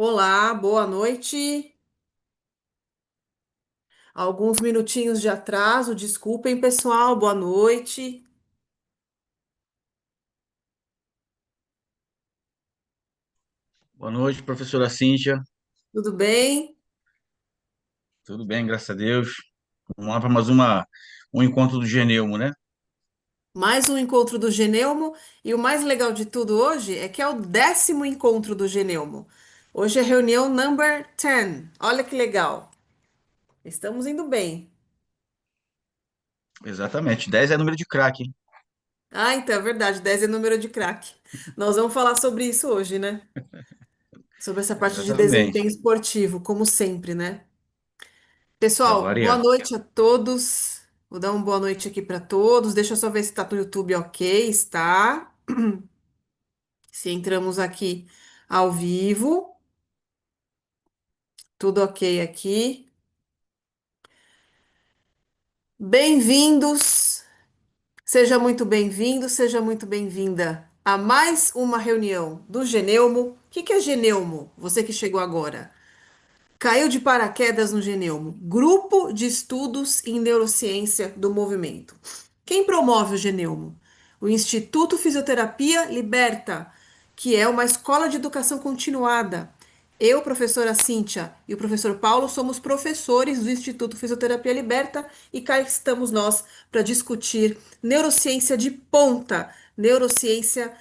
Olá, boa noite. Alguns minutinhos de atraso, desculpem, pessoal. Boa noite. Boa noite, professora Cíntia. Tudo bem? Tudo bem, graças a Deus. Vamos lá para um encontro do Geneumo, né? Mais um encontro do Geneumo e o mais legal de tudo hoje é que é o 10º encontro do Geneumo. Hoje é reunião number 10. Olha que legal. Estamos indo bem. Exatamente. 10 é número de craque, hein? Ah, então é verdade, 10 é número de craque. Nós vamos falar sobre isso hoje, né? Sobre essa parte de Exatamente. desempenho esportivo, como sempre, né? Para Pessoal, boa variar. noite a todos. Vou dar uma boa noite aqui para todos. Deixa eu só ver se está no YouTube ok. Está. Se entramos aqui ao vivo, tudo ok aqui. Bem-vindos, seja muito bem-vindo, seja muito bem-vinda a mais uma reunião do Geneumo. O que que é Geneumo? Você que chegou agora. Caiu de paraquedas no Geneumo, Grupo de Estudos em Neurociência do Movimento. Quem promove o Geneumo? O Instituto Fisioterapia Liberta, que é uma escola de educação continuada. Eu, professora Cíntia, e o professor Paulo somos professores do Instituto Fisioterapia Liberta e cá estamos nós para discutir neurociência de ponta, neurociência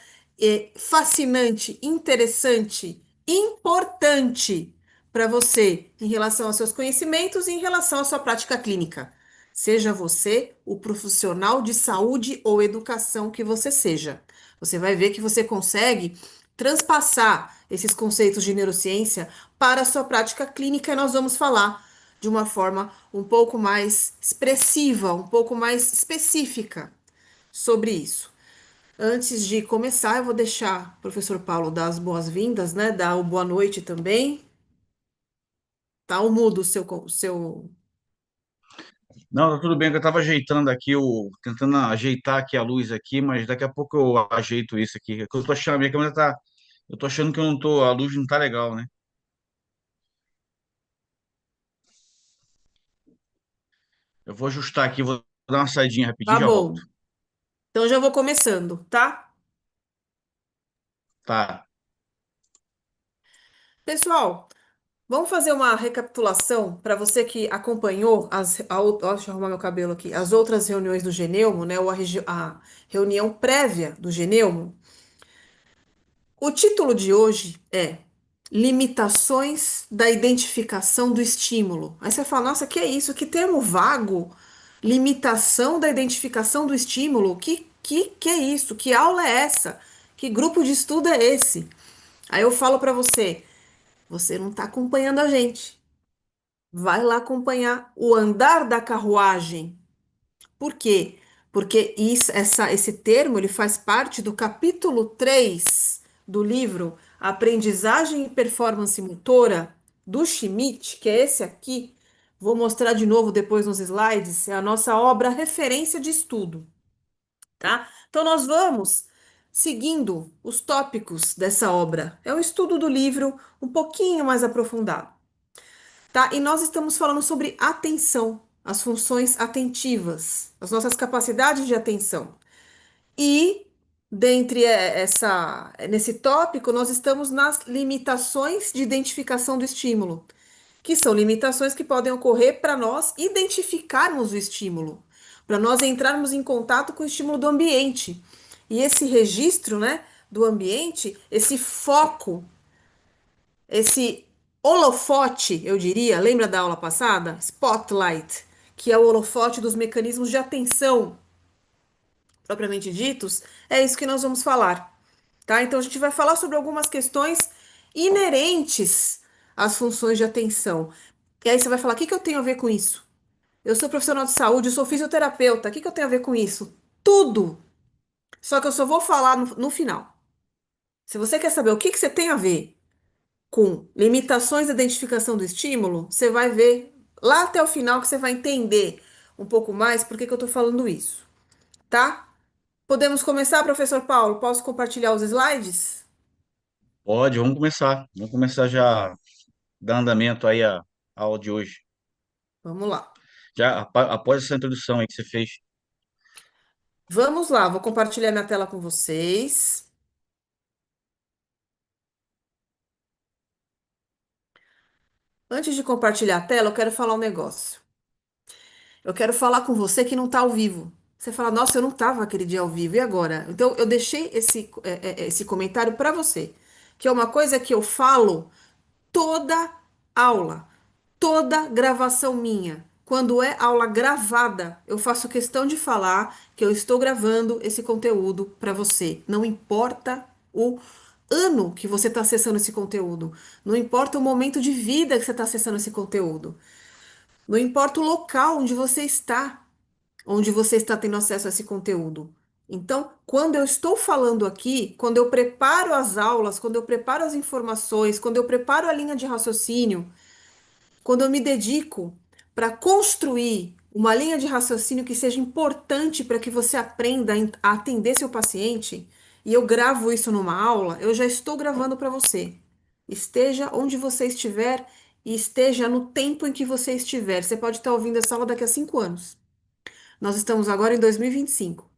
fascinante, interessante, importante para você em relação aos seus conhecimentos e em relação à sua prática clínica. Seja você o profissional de saúde ou educação que você seja. Você vai ver que você consegue transpassar esses conceitos de neurociência para a sua prática clínica e nós vamos falar de uma forma um pouco mais expressiva, um pouco mais específica sobre isso. Antes de começar, eu vou deixar o professor Paulo dar as boas-vindas, né? Dar o boa noite também. Tá o mudo o seu. Não, tá tudo bem, que eu estava ajeitando aqui, tentando ajeitar aqui a luz aqui, mas daqui a pouco eu ajeito isso aqui. É que eu tô achando, a minha câmera tá. Eu tô achando que eu não tô, a luz não tá legal, né? Eu vou ajustar aqui, vou dar uma saidinha rapidinho Tá e já volto. bom. Então já vou começando, tá? Tá. Pessoal, vamos fazer uma recapitulação para você que acompanhou deixa eu arrumar meu cabelo aqui, as outras reuniões do Geneumo, né? Ou a reunião prévia do Geneumo. O título de hoje é Limitações da identificação do estímulo. Aí você fala, nossa, que é isso? Que termo vago? Limitação da identificação do estímulo? Que é isso? Que aula é essa? Que grupo de estudo é esse? Aí eu falo para você, você não está acompanhando a gente. Vai lá acompanhar o andar da carruagem. Por quê? Porque esse termo ele faz parte do capítulo 3 do livro Aprendizagem e Performance Motora, do Schmidt, que é esse aqui. Vou mostrar de novo depois nos slides. É a nossa obra referência de estudo, tá? Então, nós vamos seguindo os tópicos dessa obra. É um estudo do livro um pouquinho mais aprofundado, tá? E nós estamos falando sobre atenção, as funções atentivas, as nossas capacidades de atenção. E dentre nesse tópico, nós estamos nas limitações de identificação do estímulo, que são limitações que podem ocorrer para nós identificarmos o estímulo, para nós entrarmos em contato com o estímulo do ambiente. E esse registro, né, do ambiente, esse foco, esse holofote, eu diria, lembra da aula passada? Spotlight, que é o holofote dos mecanismos de atenção propriamente ditos, é isso que nós vamos falar, tá? Então a gente vai falar sobre algumas questões inerentes às funções de atenção. E aí você vai falar: o que que eu tenho a ver com isso? Eu sou profissional de saúde, eu sou fisioterapeuta, o que que eu tenho a ver com isso? Tudo! Só que eu só vou falar no final. Se você quer saber o que que você tem a ver com limitações da identificação do estímulo, você vai ver lá até o final que você vai entender um pouco mais por que que eu tô falando isso, tá? Podemos começar, professor Paulo? Posso compartilhar os slides? Pode, vamos começar. Vamos começar já dar andamento aí a aula de hoje. Vamos lá. Já após essa introdução aí que você fez. Vamos lá, vou compartilhar minha tela com vocês. Antes de compartilhar a tela, eu quero falar um negócio. Eu quero falar com você que não está ao vivo. Você fala, nossa, eu não estava aquele dia ao vivo, e agora? Então, eu deixei esse comentário para você, que é uma coisa que eu falo toda aula, toda gravação minha. Quando é aula gravada, eu faço questão de falar que eu estou gravando esse conteúdo para você. Não importa o ano que você está acessando esse conteúdo, não importa o momento de vida que você está acessando esse conteúdo, não importa o local onde você está tendo acesso a esse conteúdo. Então, quando eu estou falando aqui, quando eu preparo as aulas, quando eu preparo as informações, quando eu preparo a linha de raciocínio, quando eu me dedico para construir uma linha de raciocínio que seja importante para que você aprenda a atender seu paciente, e eu gravo isso numa aula, eu já estou gravando para você. Esteja onde você estiver e esteja no tempo em que você estiver. Você pode estar ouvindo essa aula daqui a 5 anos. Nós estamos agora em 2025.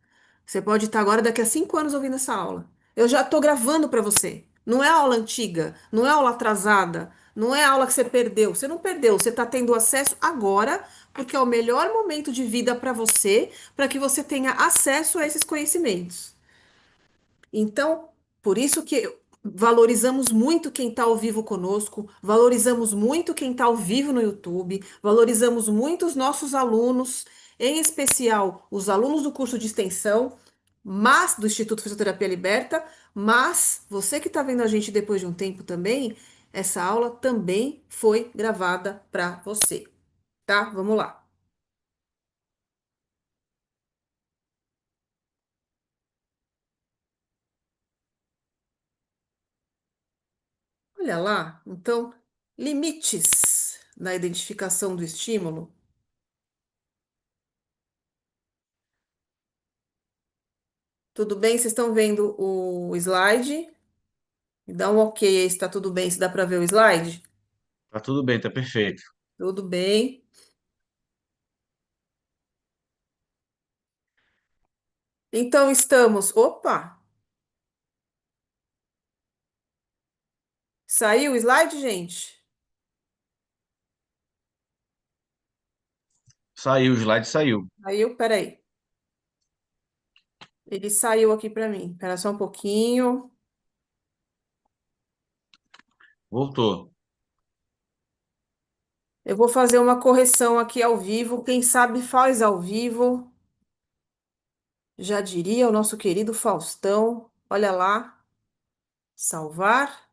Você pode estar agora daqui a 5 anos ouvindo essa aula. Eu já estou gravando para você. Não é aula antiga, não é aula atrasada, não é aula que você perdeu. Você não perdeu, você está tendo acesso agora, porque é o melhor momento de vida para que você tenha acesso a esses conhecimentos. Então, por isso que valorizamos muito quem está ao vivo conosco, valorizamos muito quem está ao vivo no YouTube, valorizamos muito os nossos alunos, em especial os alunos do curso de extensão, mas do Instituto Fisioterapia Liberta, mas você que está vendo a gente depois de um tempo também, essa aula também foi gravada para você, tá? Vamos lá. Olha lá, então, limites na identificação do estímulo. Tudo bem? Vocês estão vendo o slide? Me dá um ok aí se está tudo bem, se dá para ver o slide? Tá tudo bem, tá perfeito. Tudo bem. Então estamos. Opa! Saiu o slide, gente? Saiu, o slide saiu. Saiu? Peraí. Ele saiu aqui para mim. Espera só um pouquinho. Voltou. Eu vou fazer uma correção aqui ao vivo. Quem sabe faz ao vivo. Já diria o nosso querido Faustão. Olha lá. Salvar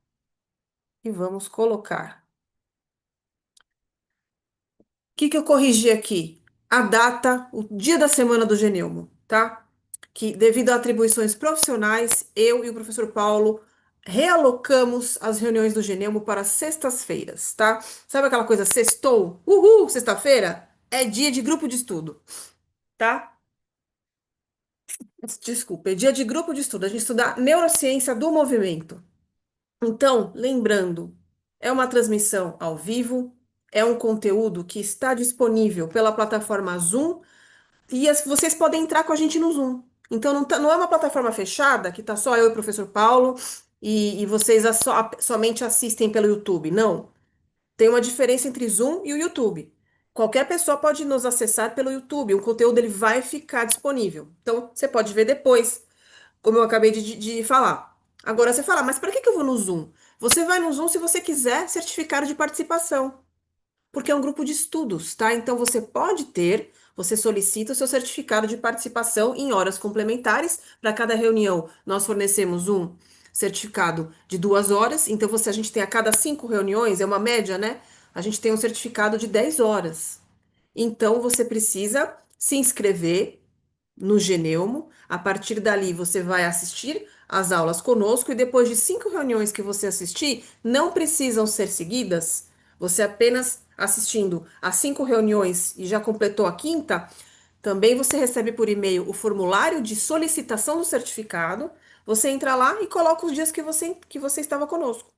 e vamos colocar. Que eu corrigi aqui? A data, o dia da semana do Geneumo, tá? Que devido a atribuições profissionais, eu e o professor Paulo realocamos as reuniões do Geneumo para sextas-feiras, tá? Sabe aquela coisa, sextou? Uhul, sexta-feira? É dia de grupo de estudo, tá? Desculpa, é dia de grupo de estudo. A gente estuda neurociência do movimento. Então, lembrando, é uma transmissão ao vivo, é um conteúdo que está disponível pela plataforma Zoom e vocês podem entrar com a gente no Zoom. Então, não é uma plataforma fechada que está só eu e o professor Paulo e vocês somente assistem pelo YouTube. Não. Tem uma diferença entre Zoom e o YouTube. Qualquer pessoa pode nos acessar pelo YouTube. O conteúdo ele vai ficar disponível. Então, você pode ver depois como eu acabei de falar. Agora você fala, mas para que eu vou no Zoom? Você vai no Zoom se você quiser certificado de participação, porque é um grupo de estudos, tá? Então você solicita o seu certificado de participação em horas complementares. Para cada reunião, nós fornecemos um certificado de 2 horas. Então, a gente tem a cada 5 reuniões, é uma média, né? A gente tem um certificado de 10 horas. Então, você precisa se inscrever no Geneumo. A partir dali, você vai assistir às aulas conosco e depois de 5 reuniões que você assistir, não precisam ser seguidas. Você apenas assistindo às 5 reuniões e já completou a quinta, também você recebe por e-mail o formulário de solicitação do certificado. Você entra lá e coloca os dias que você estava conosco.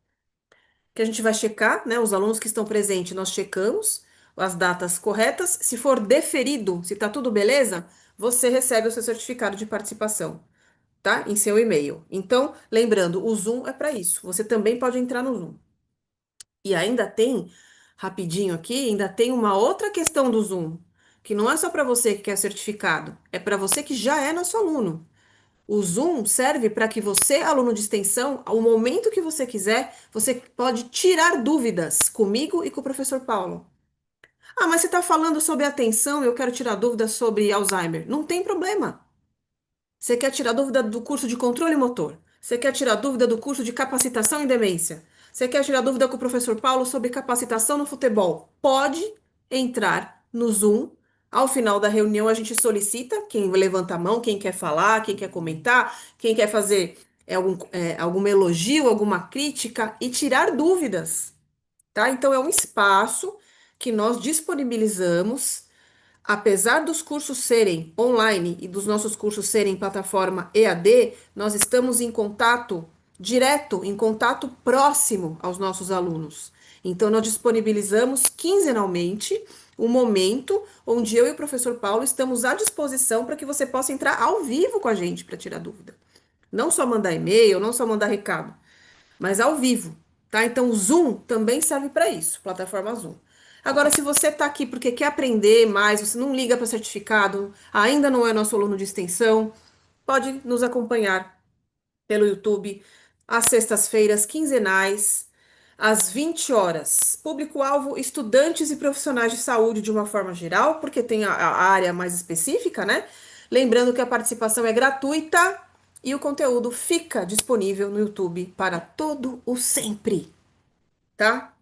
Que a gente vai checar, né? Os alunos que estão presentes, nós checamos as datas corretas. Se for deferido, se tá tudo beleza, você recebe o seu certificado de participação, tá? Em seu e-mail. Então, lembrando, o Zoom é para isso. Você também pode entrar no Zoom. E ainda tem, rapidinho aqui, ainda tem uma outra questão do Zoom, que não é só para você que quer certificado, é para você que já é nosso aluno. O Zoom serve para que você, aluno de extensão, ao momento que você quiser, você pode tirar dúvidas comigo e com o professor Paulo. Ah, mas você está falando sobre atenção, eu quero tirar dúvidas sobre Alzheimer. Não tem problema. Você quer tirar dúvida do curso de controle motor? Você quer tirar dúvida do curso de capacitação em demência? Você quer tirar dúvida com o professor Paulo sobre capacitação no futebol? Pode entrar no Zoom. Ao final da reunião, a gente solicita quem levanta a mão, quem quer falar, quem quer comentar, quem quer fazer algum elogio, alguma crítica e tirar dúvidas, tá? Então, é um espaço que nós disponibilizamos. Apesar dos cursos serem online e dos nossos cursos serem plataforma EAD, nós estamos em contato direto, em contato próximo aos nossos alunos. Então, nós disponibilizamos quinzenalmente um momento onde eu e o professor Paulo estamos à disposição para que você possa entrar ao vivo com a gente para tirar dúvida. Não só mandar e-mail, não só mandar recado, mas ao vivo, tá? Então, o Zoom também serve para isso, plataforma Zoom. Agora, se você está aqui porque quer aprender mais, você não liga para certificado, ainda não é nosso aluno de extensão, pode nos acompanhar pelo YouTube às sextas-feiras quinzenais, às 20 horas. Público-alvo: estudantes e profissionais de saúde de uma forma geral, porque tem a área mais específica, né? Lembrando que a participação é gratuita e o conteúdo fica disponível no YouTube para todo o sempre, tá?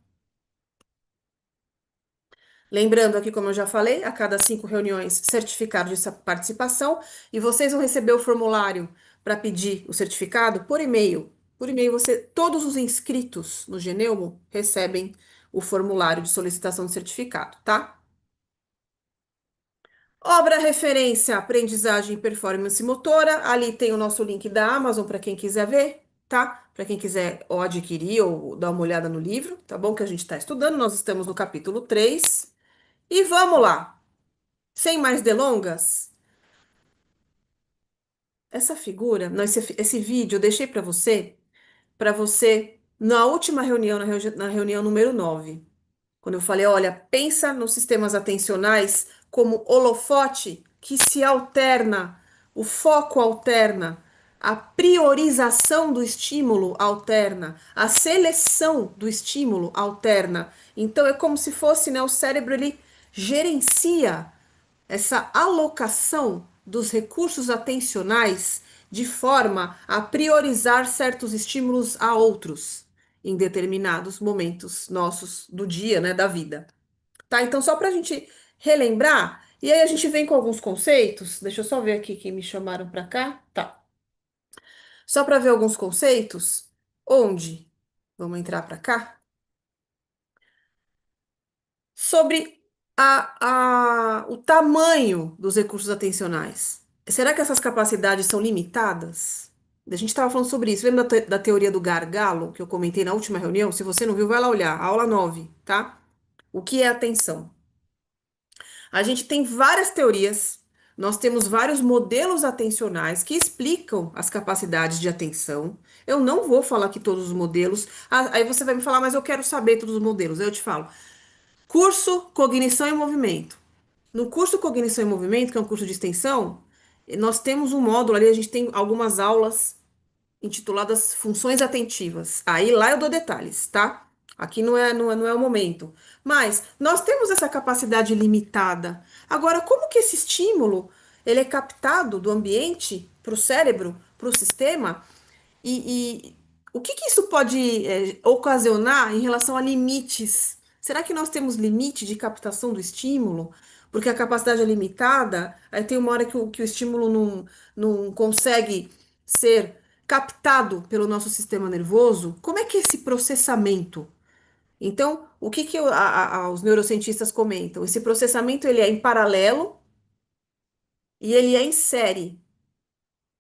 Lembrando aqui, como eu já falei, a cada 5 reuniões, certificado de participação, e vocês vão receber o formulário para pedir o certificado por e-mail. Por e-mail, todos os inscritos no Geneumo recebem o formulário de solicitação de certificado, tá? Obra referência, aprendizagem e performance motora. Ali tem o nosso link da Amazon para quem quiser ver, tá? Para quem quiser ou adquirir ou dar uma olhada no livro, tá bom? Que a gente está estudando. Nós estamos no capítulo 3. E vamos lá! Sem mais delongas, essa figura, não, esse vídeo eu deixei para você, na última reunião, na reunião número 9, quando eu falei, olha, pensa nos sistemas atencionais como holofote que se alterna, o foco alterna, a priorização do estímulo alterna, a seleção do estímulo alterna. Então é como se fosse, né, o cérebro ele gerencia essa alocação dos recursos atencionais de forma a priorizar certos estímulos a outros em determinados momentos nossos do dia, né, da vida. Tá? Então, só para a gente relembrar, e aí a gente vem com alguns conceitos. Deixa eu só ver aqui que me chamaram para cá. Tá. Só para ver alguns conceitos, onde vamos entrar para cá sobre o tamanho dos recursos atencionais. Será que essas capacidades são limitadas? A gente estava falando sobre isso. Lembra da teoria do gargalo que eu comentei na última reunião? Se você não viu, vai lá olhar. Aula 9, tá? O que é atenção? A gente tem várias teorias, nós temos vários modelos atencionais que explicam as capacidades de atenção. Eu não vou falar aqui todos os modelos. Aí você vai me falar, mas eu quero saber todos os modelos. Aí eu te falo. Curso Cognição e Movimento. No curso Cognição e Movimento, que é um curso de extensão, nós temos um módulo ali, a gente tem algumas aulas intituladas Funções Atentivas. Aí lá eu dou detalhes, tá? Aqui não é o momento. Mas nós temos essa capacidade limitada. Agora, como que esse estímulo ele é captado do ambiente para o cérebro, para o sistema? E o que que isso pode ocasionar em relação a limites? Será que nós temos limite de captação do estímulo? Porque a capacidade é limitada, aí tem uma hora que o estímulo não consegue ser captado pelo nosso sistema nervoso. Como é que é esse processamento? Então, o que que os neurocientistas comentam? Esse processamento ele é em paralelo e ele é em série.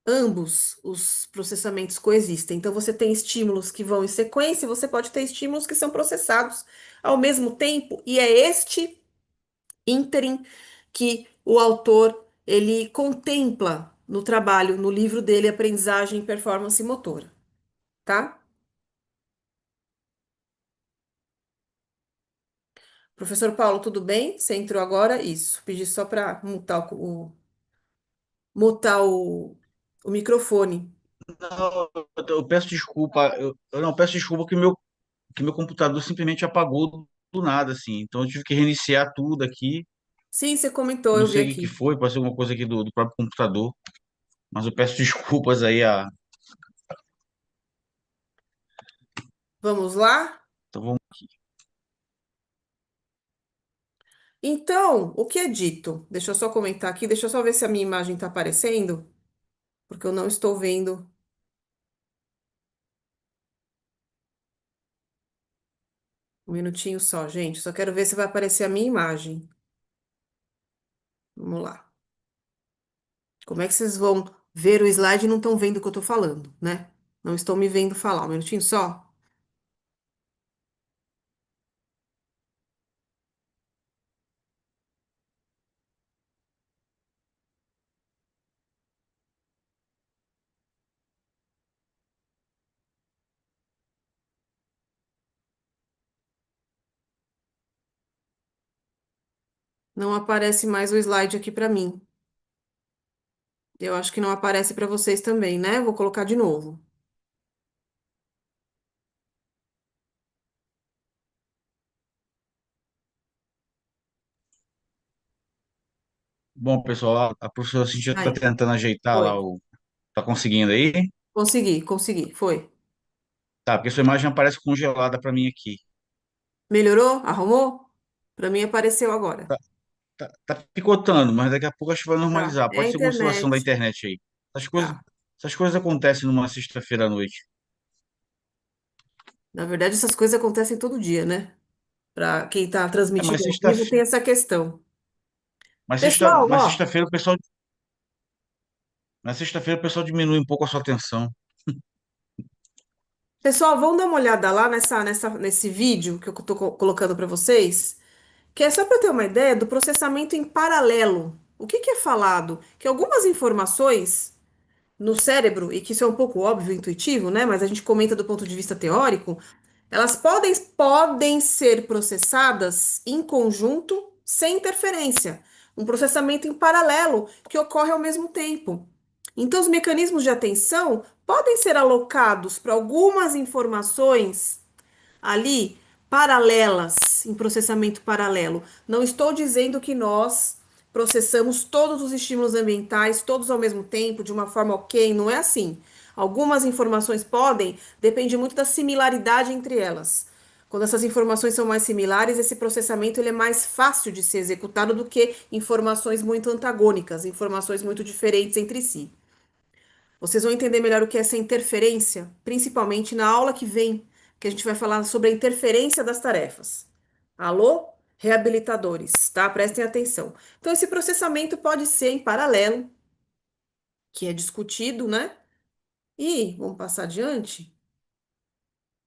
ambos os processamentos coexistem. Então, você tem estímulos que vão em sequência, e você pode ter estímulos que são processados ao mesmo tempo, e é este ínterim que o autor ele contempla no trabalho, no livro dele, Aprendizagem e Performance Motora, tá? Professor Paulo, tudo bem? Você entrou agora? Isso. Pedi só para mutar o microfone. Não, eu peço desculpa, eu não peço desculpa que meu computador simplesmente apagou do nada, assim. Então eu tive que reiniciar tudo aqui. Sim, você comentou, Não eu vi sei o que que aqui. foi, pode ser alguma coisa aqui do próprio computador, mas eu peço desculpas aí a. Vamos lá? Então vamos. Então, o que é dito? Deixa eu só comentar aqui, deixa eu só ver se a minha imagem está aparecendo, porque eu não estou vendo. Um minutinho só, gente. Só quero ver se vai aparecer a minha imagem. Vamos lá. Como é que vocês vão ver o slide e não estão vendo o que eu estou falando, né? Não estão me vendo falar. Um minutinho só. Não aparece mais o slide aqui para mim. Eu acho que não aparece para vocês também, né? Vou colocar de novo. Bom, pessoal, a professora Cintia está Aí, tentando ajeitar lá foi. o. Tá conseguindo aí? Consegui, consegui. Foi. Tá, porque sua imagem aparece congelada para mim aqui. Melhorou? Arrumou? Para mim apareceu agora. Tá picotando, mas daqui a pouco acho que vai Tá. normalizar. É a Pode ser alguma oscilação da internet. internet aí. Essas coisas, Tá. essas coisas acontecem numa sexta-feira à noite. Na verdade, essas coisas acontecem todo dia, né? Para quem está É, mas transmitindo ao sexta, vivo, tem essa questão. mas sexta, Pessoal, mas ó. sexta-feira o pessoal, na sexta-feira o pessoal diminui um pouco a sua atenção. Pessoal, vamos dar uma olhada lá nesse vídeo que eu estou colocando para vocês, que é só para ter uma ideia do processamento em paralelo. O que que é falado? Que algumas informações no cérebro, e que isso é um pouco óbvio, intuitivo, né? Mas a gente comenta do ponto de vista teórico, elas podem ser processadas em conjunto, sem interferência. Um processamento em paralelo que ocorre ao mesmo tempo. Então, os mecanismos de atenção podem ser alocados para algumas informações ali paralelas, em processamento paralelo. Não estou dizendo que nós processamos todos os estímulos ambientais, todos ao mesmo tempo, de uma forma ok, não é assim. Algumas informações podem, depende muito da similaridade entre elas. Quando essas informações são mais similares, esse processamento ele é mais fácil de ser executado do que informações muito antagônicas, informações muito diferentes entre si. Vocês vão entender melhor o que é essa interferência, principalmente na aula que vem, que a gente vai falar sobre a interferência das tarefas. Alô? Reabilitadores, tá? Prestem atenção. Então, esse processamento pode ser em paralelo, que é discutido, né? E, vamos passar adiante.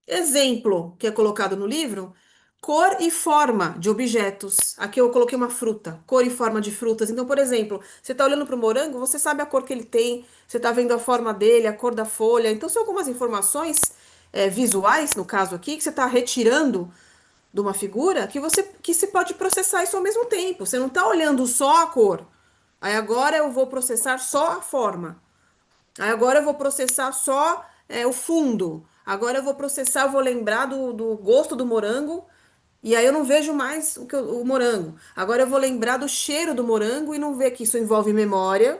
Exemplo que é colocado no livro: cor e forma de objetos. Aqui eu coloquei uma fruta, cor e forma de frutas. Então, por exemplo, você está olhando para o morango, você sabe a cor que ele tem, você está vendo a forma dele, a cor da folha. Então, são algumas informações visuais, no caso aqui, que você está retirando de uma figura que se pode processar isso ao mesmo tempo. Você não está olhando só a cor. Aí agora eu vou processar só a forma. Aí agora eu vou processar só o fundo. Agora eu vou processar, eu vou lembrar do gosto do morango. E aí eu não vejo mais o morango. Agora eu vou lembrar do cheiro do morango e não ver que isso envolve memória.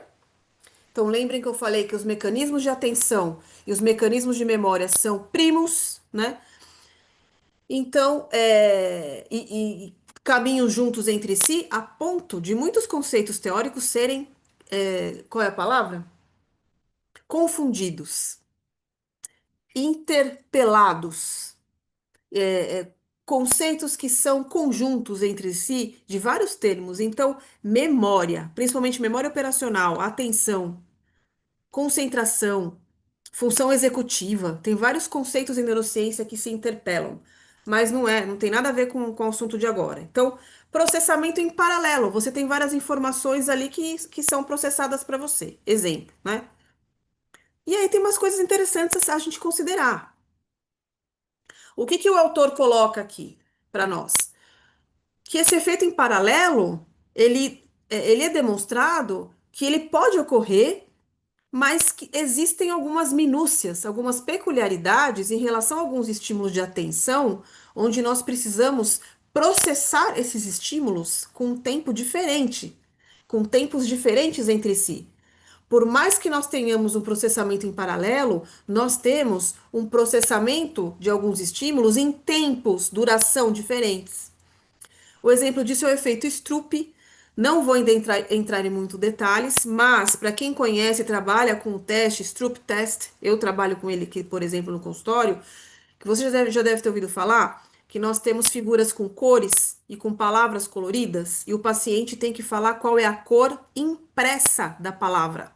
Então lembrem que eu falei que os mecanismos de atenção e os mecanismos de memória são primos, né? Então, e caminham juntos entre si a ponto de muitos conceitos teóricos serem, qual é a palavra? Confundidos, interpelados, conceitos que são conjuntos entre si de vários termos. Então, memória, principalmente memória operacional, atenção. concentração, função executiva. Tem vários conceitos em neurociência que se interpelam, mas não tem nada a ver com o assunto de agora. Então, processamento em paralelo, você tem várias informações ali que são processadas para você. Exemplo, né? E aí tem umas coisas interessantes a gente considerar. O que que o autor coloca aqui para nós? Que esse efeito em paralelo, ele é demonstrado que ele pode ocorrer, mas que existem algumas minúcias, algumas peculiaridades em relação a alguns estímulos de atenção, onde nós precisamos processar esses estímulos com um tempo diferente, com tempos diferentes entre si. Por mais que nós tenhamos um processamento em paralelo, nós temos um processamento de alguns estímulos em tempos, duração diferentes. O exemplo disso é o efeito Stroop. Não vou ainda entrar em muito detalhes, mas para quem conhece e trabalha com o teste, Stroop Test, eu trabalho com ele aqui, por exemplo, no consultório, que você já deve ter ouvido falar, que nós temos figuras com cores e com palavras coloridas, e o paciente tem que falar qual é a cor impressa da palavra,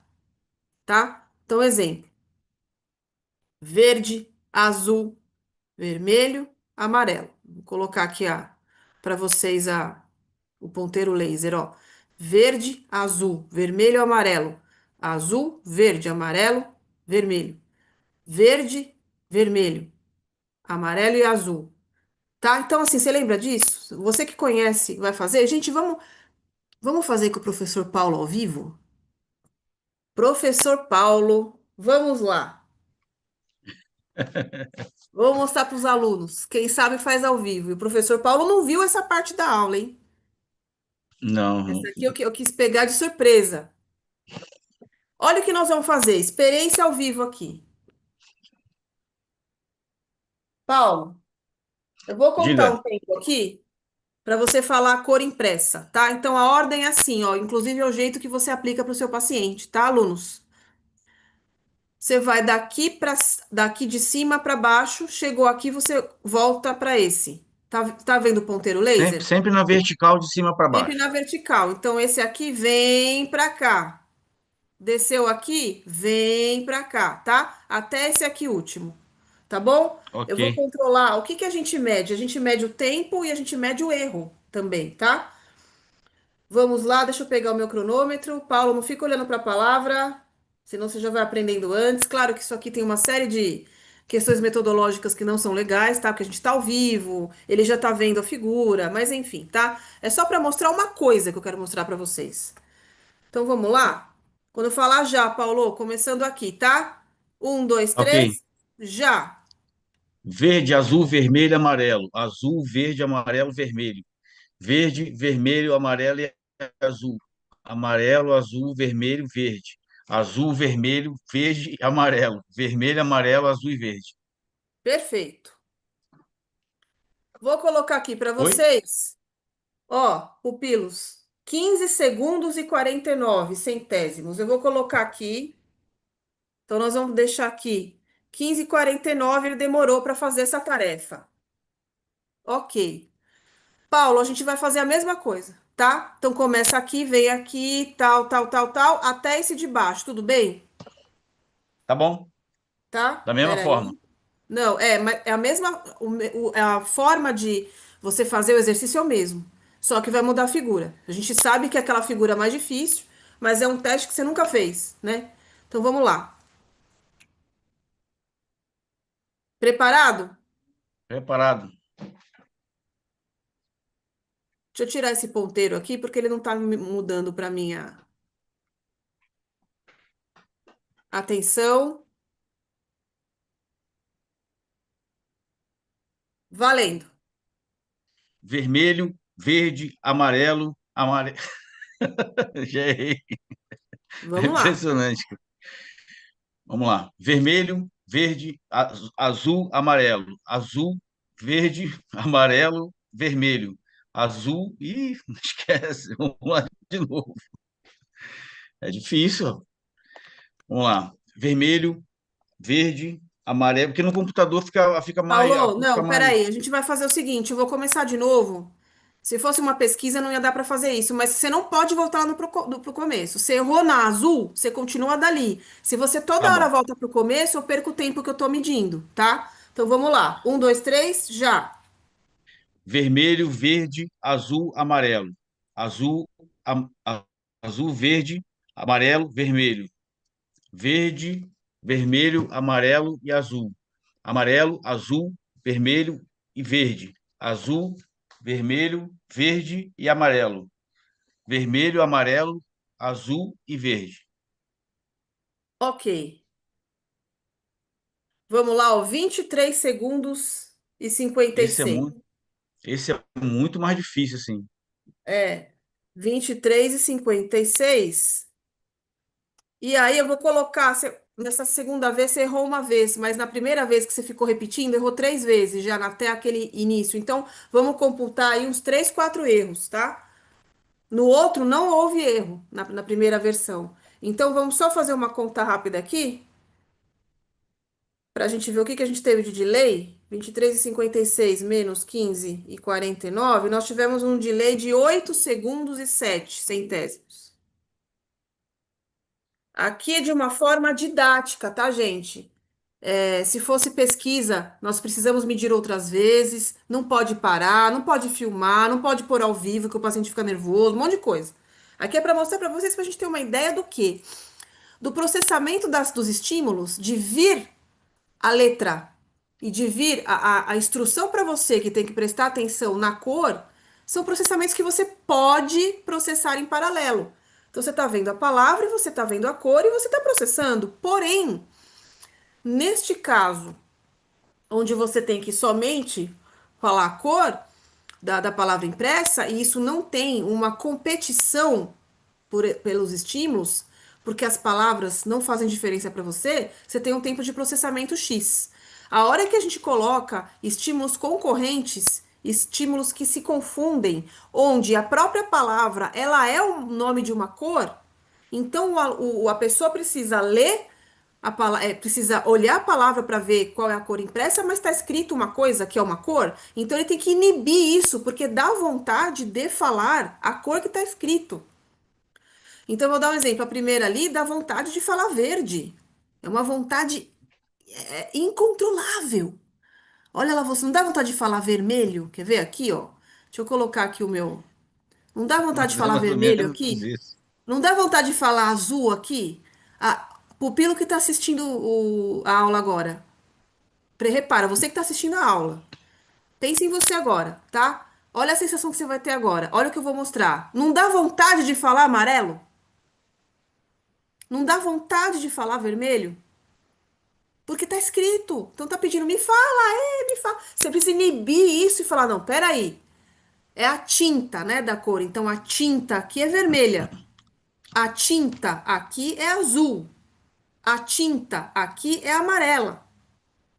tá? Então, exemplo: verde, azul, vermelho, amarelo. Vou colocar aqui para vocês o ponteiro laser, ó. Verde, azul, vermelho, amarelo. Azul, verde, amarelo, vermelho. Verde, vermelho, amarelo e azul. Tá? Então, assim, você lembra disso? Você que conhece, vai fazer? Gente, vamos fazer com o professor Paulo ao vivo? Professor Paulo, vamos lá. Vou mostrar para os alunos. Quem sabe faz ao vivo. E o professor Paulo não viu essa parte da aula, hein? Não, Essa aqui eu quis pegar de surpresa. Olha o que nós vamos fazer. Experiência ao vivo aqui. Paulo, eu vou contar diga. um tempo aqui para você falar a cor impressa, tá? Então a ordem é assim, ó. Inclusive é o jeito que você aplica para o seu paciente, tá, alunos? Você vai daqui de cima para baixo, chegou aqui, você volta para esse. Tá vendo o ponteiro Sempre, laser? sempre na vertical de cima para Sempre na baixo. vertical. Então esse aqui vem para cá. Desceu aqui, vem para cá, tá? Até esse aqui último, tá bom? Eu Ok, vou controlar. O que que a gente mede? A gente mede o tempo e a gente mede o erro também, tá? Vamos lá, deixa eu pegar o meu cronômetro. Paulo, não fica olhando para a palavra, senão você já vai aprendendo antes. Claro que isso aqui tem uma série de questões metodológicas que não são legais, tá? Porque a gente tá ao vivo, ele já tá vendo a figura, mas enfim, tá? É só para mostrar uma coisa que eu quero mostrar para vocês. Então vamos lá? Quando eu falar já, Paulo, começando aqui, tá? Um, dois, ok. três, já. Verde, azul, vermelho, amarelo. Azul, verde, amarelo, vermelho. Verde, vermelho, amarelo e azul. Amarelo, azul, vermelho, verde. Azul, vermelho, verde e amarelo. Vermelho, amarelo, azul e verde. Perfeito. Vou colocar aqui para Oi? vocês. Ó, pupilos, 15 segundos e 49 centésimos. Eu vou colocar aqui. Então, nós vamos deixar aqui 15 e 49. Ele demorou para fazer essa tarefa. Ok. Paulo, a gente vai fazer a mesma coisa, tá? Então, começa aqui, vem aqui, tal, tal, tal, tal, até esse de baixo, tudo bem? Tá bom? Tá? Da mesma forma. Peraí. Não, mas é a mesma, a forma de você fazer o exercício é o mesmo, só que vai mudar a figura. A gente sabe que é aquela figura é mais difícil, mas é um teste que você nunca fez, né? Então vamos lá. Preparado? Preparado. Deixa eu tirar esse ponteiro aqui porque ele não tá mudando para minha atenção. Valendo. Vermelho, verde, amarelo, amarelo. Já errei. É Vamos lá. impressionante. Vamos lá. Vermelho, verde, azul, amarelo. Azul, verde, amarelo, vermelho. Azul e não esquece. Vamos lá de novo. É difícil. Vamos lá. Vermelho, verde, amarelo, porque no computador fica mais, a Paulo, cor fica não, mais. peraí. A gente vai fazer o seguinte: eu vou começar de novo. Se fosse uma pesquisa, não ia dar para fazer isso, mas você não pode voltar lá pro começo. Você errou na azul, você continua dali. Se você Tá toda hora bom. volta pro começo, eu perco o tempo que eu tô medindo, tá? Então vamos lá. Um, dois, três, já. Vermelho, verde, azul, amarelo. Azul, azul, verde, amarelo, vermelho. Verde, vermelho, amarelo e azul. Amarelo, azul, vermelho e verde. Azul, vermelho, verde e amarelo. Vermelho, amarelo, azul e verde. Ok. Vamos lá, ó. 23 segundos e cinquenta e Esse é seis. muito, esse é muito mais difícil, assim. É. 23 e 56. E aí eu vou colocar. Nessa segunda vez você errou uma vez, mas na primeira vez que você ficou repetindo, errou três vezes já até aquele início. Então vamos computar aí uns três, quatro erros, tá? No outro não houve erro na primeira versão. Então vamos só fazer uma conta rápida aqui para a gente ver o que que a gente teve de delay. 23 e 56 menos 15 e 49, nós tivemos um delay de 8 segundos e 7 centésimos. Aqui é de uma forma didática, tá, gente? Se fosse pesquisa, nós precisamos medir outras vezes, não pode parar, não pode filmar, não pode pôr ao vivo que o paciente fica nervoso, um monte de coisa. Aqui é para mostrar para vocês, para a gente ter uma ideia do quê? Do processamento dos estímulos, de vir a letra e de vir a instrução para você que tem que prestar atenção na cor, são processamentos que você pode processar em paralelo. Então você está vendo a palavra, e você está vendo a cor e você está processando. Porém, neste caso, onde você tem que somente falar a cor da palavra impressa, e isso não tem uma competição pelos estímulos, porque as palavras não fazem diferença para você, você tem um tempo de processamento X. A hora que a gente coloca estímulos concorrentes, estímulos que se confundem, onde a própria palavra ela é o nome de uma cor, então a pessoa precisa ler precisa olhar a palavra para ver qual é a cor impressa, mas está escrito uma coisa que é uma cor, então ele tem que inibir isso, porque dá vontade de falar a cor que está escrito. Então, eu vou dar um exemplo. A primeira ali dá vontade de falar verde. É uma vontade incontrolável. Olha lá, você não dá vontade de falar vermelho? Quer ver aqui, ó? Deixa eu colocar aqui o meu. Não dá vontade de Dá falar mais ou vermelho menos aqui? isso. Não dá vontade de falar azul aqui? Pupilo que está assistindo a aula agora. Repara, você que está assistindo a aula. Pense em você agora, tá? Olha a sensação que você vai ter agora. Olha o que eu vou mostrar. Não dá vontade de falar amarelo? Não dá vontade de falar vermelho? Porque tá escrito. Então tá pedindo, me fala, me fala. Você precisa inibir isso e falar, não, peraí. É a tinta, né, da cor. Então a tinta aqui é vermelha. A tinta aqui é azul. A tinta aqui é amarela.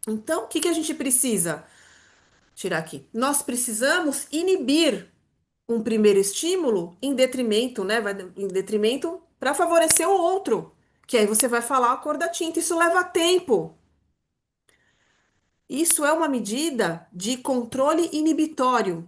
Então, o que que a gente precisa? Tirar aqui. Nós precisamos inibir um primeiro estímulo em detrimento, né? Em detrimento para favorecer o outro. Que aí você vai falar a cor da tinta. Isso leva tempo. Isso é uma medida de controle inibitório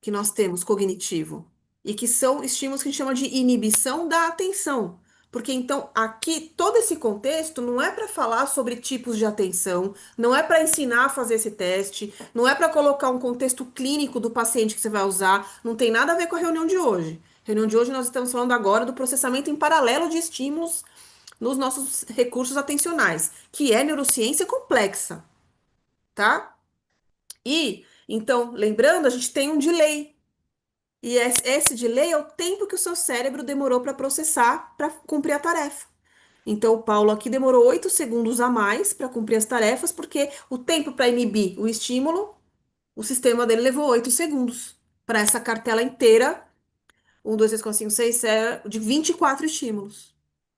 que nós temos cognitivo e que são estímulos que a gente chama de inibição da atenção. Porque então aqui todo esse contexto não é para falar sobre tipos de atenção, não é para ensinar a fazer esse teste, não é para colocar um contexto clínico do paciente que você vai usar, não tem nada a ver com a reunião de hoje. Reunião de hoje nós estamos falando agora do processamento em paralelo de estímulos nos nossos recursos atencionais, que é neurociência complexa, tá? E, então, lembrando, a gente tem um delay. E esse delay é o tempo que o seu cérebro demorou para processar para cumprir a tarefa. Então, o Paulo aqui demorou 8 segundos a mais para cumprir as tarefas, porque o tempo para inibir o estímulo, o sistema dele levou 8 segundos para essa cartela inteira, 1, 2, 3, 4, 5, 6, 7, de 24 estímulos,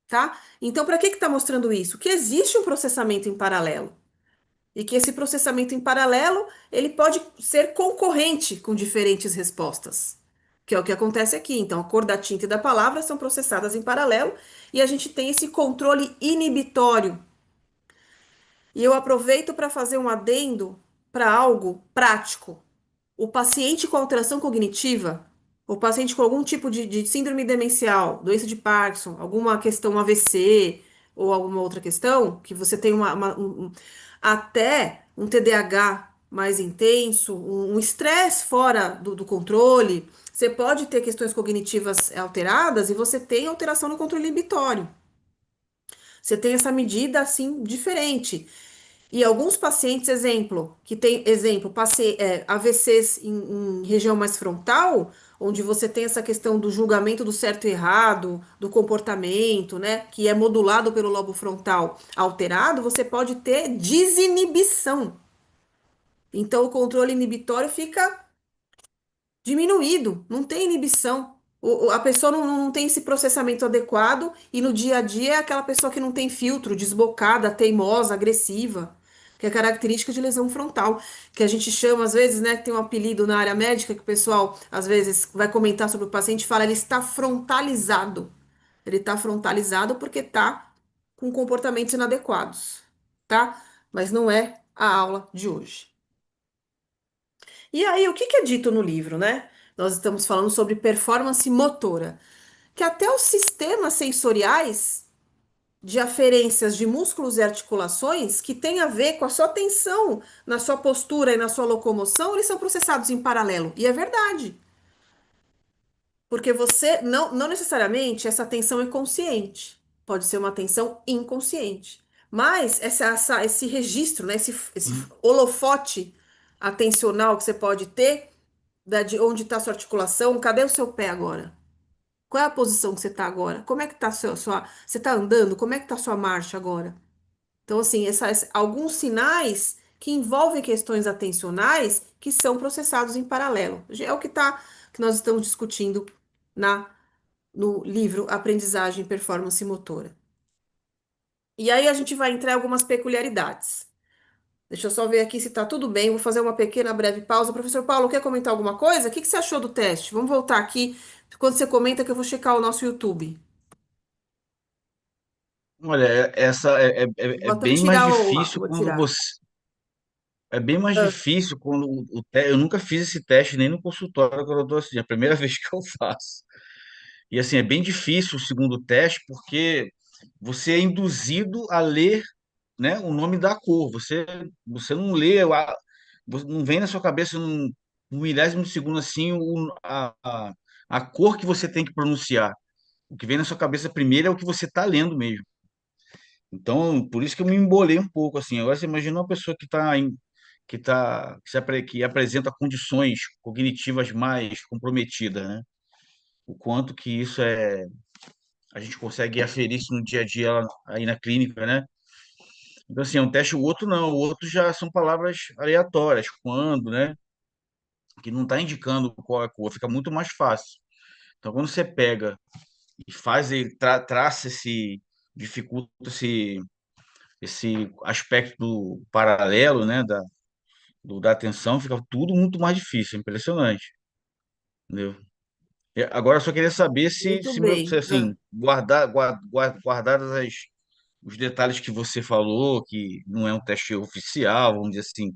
tá? Então, para que que está mostrando isso? Que existe um processamento em paralelo. E que esse processamento em paralelo, ele pode ser concorrente com diferentes respostas, que é o que acontece aqui. Então, a cor da tinta e da palavra são processadas em paralelo e a gente tem esse controle inibitório. E eu aproveito para fazer um adendo para algo prático. o paciente com alteração cognitiva, o paciente com algum tipo de síndrome demencial, doença de Parkinson, alguma questão AVC ou alguma outra questão, que você tem até um TDAH mais intenso, um estresse fora do controle, você pode ter questões cognitivas alteradas e você tem alteração no controle inibitório. Você tem essa medida assim diferente. E alguns pacientes, exemplo, que tem, exemplo, AVCs em região mais frontal, onde você tem essa questão do julgamento do certo e errado, do comportamento, né, que é modulado pelo lobo frontal alterado, você pode ter desinibição. Então, o controle inibitório fica diminuído, não tem inibição. A pessoa não tem esse processamento adequado e no dia a dia é aquela pessoa que não tem filtro, desbocada, teimosa, agressiva, que é característica de lesão frontal, que a gente chama às vezes, né, que tem um apelido na área médica que o pessoal às vezes vai comentar sobre o paciente e fala, ele está frontalizado. Ele está frontalizado porque está com comportamentos inadequados, tá? Mas não é a aula de hoje. E aí, o que que é dito no livro, né? Nós estamos falando sobre performance motora, que até os sistemas sensoriais de aferências de músculos e articulações que têm a ver com a sua tensão na sua postura e na sua locomoção, eles são processados em paralelo. E é verdade, porque você não necessariamente essa tensão é consciente, pode ser uma tensão inconsciente. Mas esse registro, né, esse Uhum. holofote atencional que você pode ter de onde está sua articulação, cadê o seu pé agora? Qual é a posição que você está agora? Como é que está você está andando? Como é que está sua marcha agora? Então, assim, alguns sinais que envolvem questões atencionais que são processados em paralelo. É o que nós estamos discutindo na no livro Aprendizagem e Performance Motora. E aí a gente vai entrar em algumas peculiaridades. Deixa eu só ver aqui se está tudo bem. Vou fazer uma pequena breve pausa. Professor Paulo, quer comentar alguma coisa? O que que você achou do teste? Vamos voltar aqui. Quando você comenta que eu vou checar o nosso YouTube. Olha, essa é Vou até bem mais tirar difícil vou quando tirar. você. É bem mais Ah, difícil quando eu nunca fiz esse teste nem no consultório quando eu tô assim, é a primeira vez que eu faço. E assim, é bem difícil o segundo teste porque você é induzido a ler, né, o nome da cor. Você não lê, não vem na sua cabeça num milésimo de segundo assim a cor que você tem que pronunciar. O que vem na sua cabeça primeiro é o que você está lendo mesmo. Então, por isso que eu me embolei um pouco assim. Agora você imagina uma pessoa que apresenta condições cognitivas mais comprometidas, né? O quanto que isso a gente consegue aferir isso no dia a dia aí na clínica, né? Então, assim, é um teste, o outro não, o outro já são palavras aleatórias, quando, né? Que não está indicando qual é a cor, fica muito mais fácil. Então, quando você pega e faz ele traça dificulta esse aspecto do paralelo, né, da atenção, fica tudo muito mais difícil, é impressionante, entendeu? Agora eu só queria saber muito se, bem. assim, guardadas os detalhes que você falou, que não é um teste oficial, vamos dizer assim,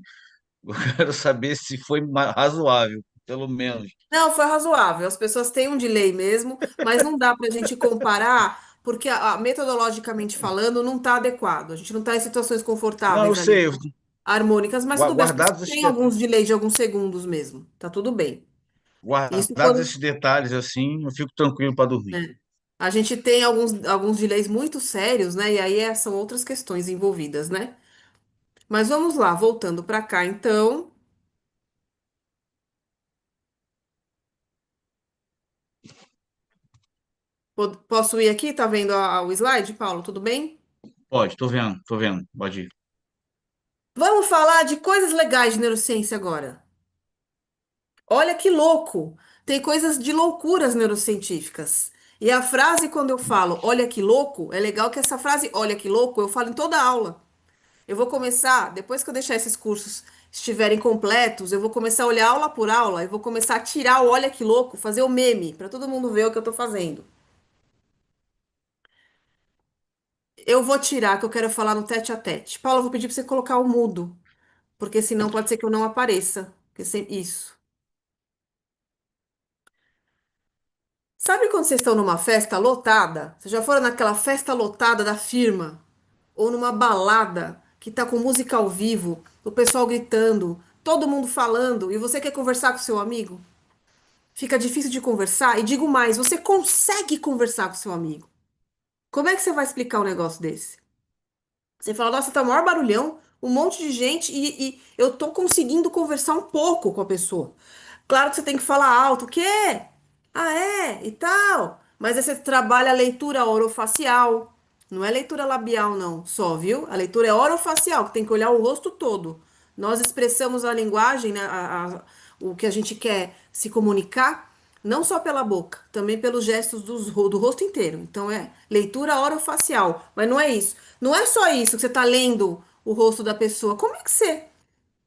eu quero saber se foi razoável, pelo menos. Não, foi razoável. As pessoas têm um delay mesmo, mas não dá para a gente comparar, porque metodologicamente falando, não está adequado. A gente não está em situações Não, eu confortáveis ali, sei, harmônicas, mas tudo bem. As pessoas guardados esses, têm alguns delays de alguns segundos mesmo. Tá tudo bem. Isso guardados quando, esses detalhes, assim, eu fico tranquilo para dormir. né, a gente tem alguns delays muito sérios, né? E aí são outras questões envolvidas, né? Mas vamos lá, voltando para cá, então. Posso ir aqui? Tá vendo o slide, Paulo? Tudo bem? Pode, tô vendo, pode ir. Vamos falar de coisas legais de neurociência agora. Olha que louco! Tem coisas de loucuras neurocientíficas. E a frase, quando eu falo olha que louco, é legal que essa frase olha que louco eu falo em toda a aula. Eu vou começar, depois que eu deixar esses cursos estiverem completos, eu vou começar a olhar aula por aula, eu vou começar a tirar o olha que louco, fazer o meme, para todo mundo ver o que eu tô fazendo. Eu vou tirar, que eu quero falar no tete a tete. Paula, eu vou pedir para você colocar o mudo, porque senão pode ser que eu não apareça. Isso. Sabe quando vocês estão numa festa lotada? Vocês já foram naquela festa lotada da firma? Ou numa balada que tá com música ao vivo, o pessoal gritando, todo mundo falando, e você quer conversar com seu amigo? Fica difícil de conversar, e digo mais, você consegue conversar com seu amigo. Como é que você vai explicar um negócio desse? Você fala, nossa, tá o maior barulhão, um monte de gente e eu tô conseguindo conversar um pouco com a pessoa. Claro que você tem que falar alto, o quê? Ah, é? E tal. Mas aí você trabalha a leitura orofacial. Não é leitura labial, não, só, viu? A leitura é orofacial, que tem que olhar o rosto todo. Nós expressamos a linguagem, né, o que a gente quer se comunicar, não só pela boca, também pelos gestos do rosto inteiro. Então é leitura orofacial, mas não é isso. Não é só isso que você está lendo o rosto da pessoa. Como é que você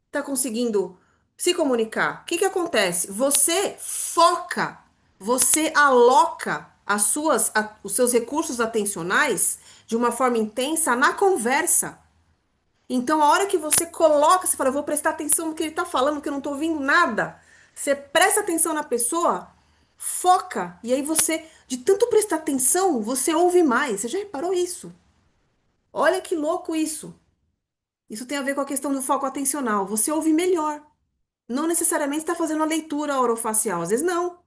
está conseguindo se comunicar? O que que acontece? Você foca, você aloca os seus recursos atencionais de uma forma intensa na conversa. Então, a hora que você coloca, você fala, eu vou prestar atenção no que ele está falando, porque eu não estou ouvindo nada. Você presta atenção na pessoa, foca, e aí você, de tanto prestar atenção, você ouve mais. Você já reparou isso? Olha que louco isso. Isso tem a ver com a questão do foco atencional. Você ouve melhor. Não necessariamente está fazendo a leitura orofacial, às vezes não.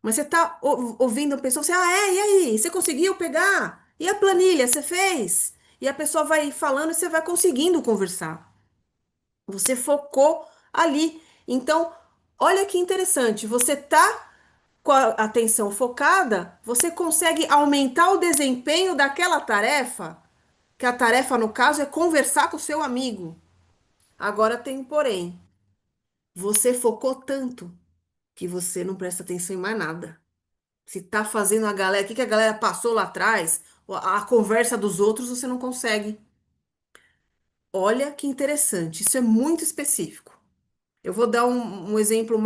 Mas você está ouvindo a pessoa, você, e aí? Você conseguiu pegar? E a planilha, você fez? E a pessoa vai falando e você vai conseguindo conversar. Você focou ali. Então, olha que interessante. Você tá com a atenção focada, você consegue aumentar o desempenho daquela tarefa, que a tarefa, no caso, é conversar com o seu amigo. Agora tem um porém. Você focou tanto que você não presta atenção em mais nada. Se tá fazendo a galera, o que que a galera passou lá atrás, a conversa dos outros, você não consegue. Olha que interessante. Isso é muito específico. Eu vou dar um exemplo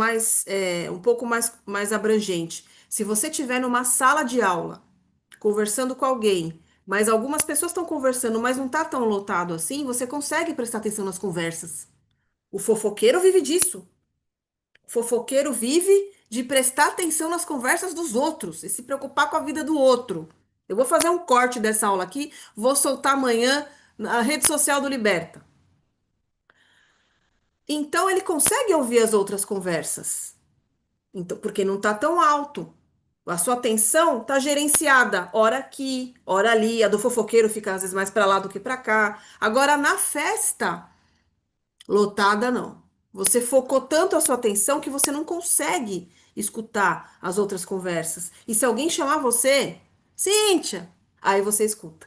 um pouco mais abrangente. Se você estiver numa sala de aula, conversando com alguém, mas algumas pessoas estão conversando, mas não está tão lotado assim, você consegue prestar atenção nas conversas. O fofoqueiro vive disso. O fofoqueiro vive de prestar atenção nas conversas dos outros e se preocupar com a vida do outro. Eu vou fazer um corte dessa aula aqui, vou soltar amanhã na rede social do Liberta. Então ele consegue ouvir as outras conversas. Então, porque não está tão alto. A sua atenção está gerenciada, ora aqui, ora ali. A do fofoqueiro fica às vezes mais para lá do que para cá. Agora, na festa, lotada não. Você focou tanto a sua atenção que você não consegue escutar as outras conversas. E se alguém chamar você, Cíntia, aí você escuta.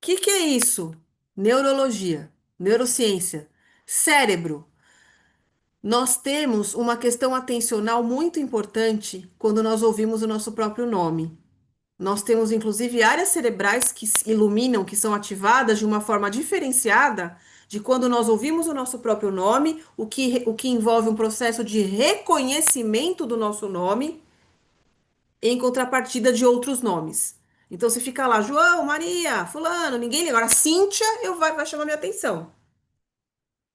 O que é isso? Neurologia, neurociência, cérebro. Nós temos uma questão atencional muito importante quando nós ouvimos o nosso próprio nome. Nós temos, inclusive, áreas cerebrais que se iluminam, que são ativadas de uma forma diferenciada de quando nós ouvimos o nosso próprio nome, o que envolve um processo de reconhecimento do nosso nome em contrapartida de outros nomes. Então, você fica lá, João, Maria, Fulano, ninguém liga. Agora, Cíntia, vai chamar minha atenção.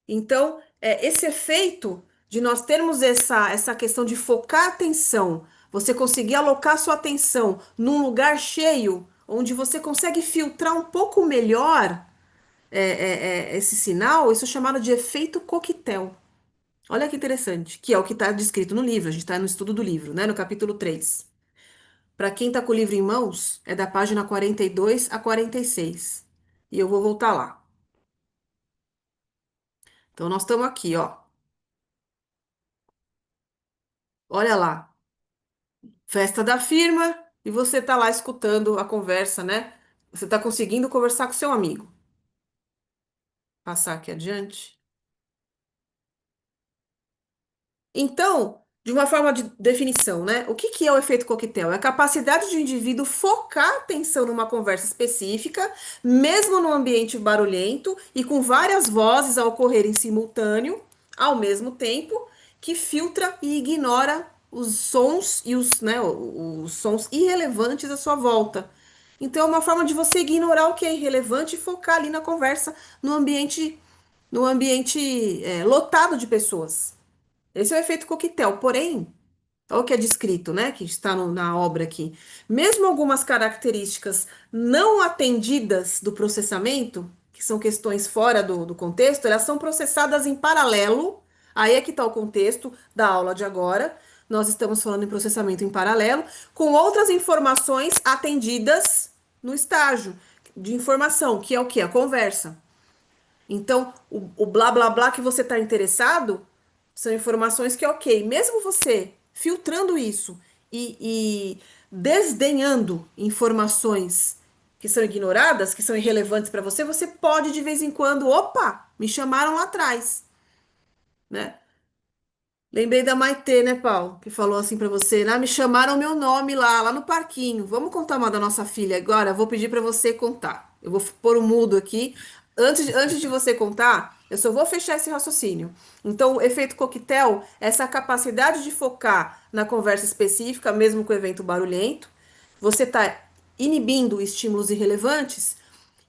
Então, esse efeito de nós termos essa questão de focar a atenção, você conseguir alocar sua atenção num lugar cheio, onde você consegue filtrar um pouco melhor esse sinal, isso é chamado de efeito coquetel. Olha que interessante, que é o que está descrito no livro, a gente está no estudo do livro, né, no capítulo 3. Para quem está com o livro em mãos, é da página 42 a 46. E eu vou voltar lá. Então, nós estamos aqui, ó. Olha lá. Festa da firma e você tá lá escutando a conversa, né? Você tá conseguindo conversar com seu amigo. Passar aqui adiante. Então, de uma forma de definição, né? O que que é o efeito coquetel? É a capacidade de um indivíduo focar a atenção numa conversa específica, mesmo num ambiente barulhento e com várias vozes a ocorrer em simultâneo, ao mesmo tempo, que filtra e ignora os sons e os sons irrelevantes à sua volta. Então, é uma forma de você ignorar o que é irrelevante e focar ali na conversa, no ambiente lotado de pessoas. Esse é o efeito coquetel. Porém, olha o que é descrito, né? Que está na obra aqui. Mesmo algumas características não atendidas do processamento, que são questões fora do contexto, elas são processadas em paralelo. Aí é que está o contexto da aula de agora. Nós estamos falando em processamento em paralelo, com outras informações atendidas no estágio de informação, que é o que? A conversa. Então, o blá blá blá que você está interessado são informações que, ok, mesmo você filtrando isso e desdenhando informações que são ignoradas, que são irrelevantes para você, você pode de vez em quando, opa, me chamaram lá atrás, né? Lembrei da Maitê, né, Paulo? Que falou assim pra você, me chamaram meu nome lá no parquinho. Vamos contar uma da nossa filha agora? Eu vou pedir pra você contar. Eu vou pôr o mudo aqui. Antes de você contar, eu só vou fechar esse raciocínio. Então, o efeito coquetel é essa capacidade de focar na conversa específica, mesmo com o evento barulhento. Você está inibindo estímulos irrelevantes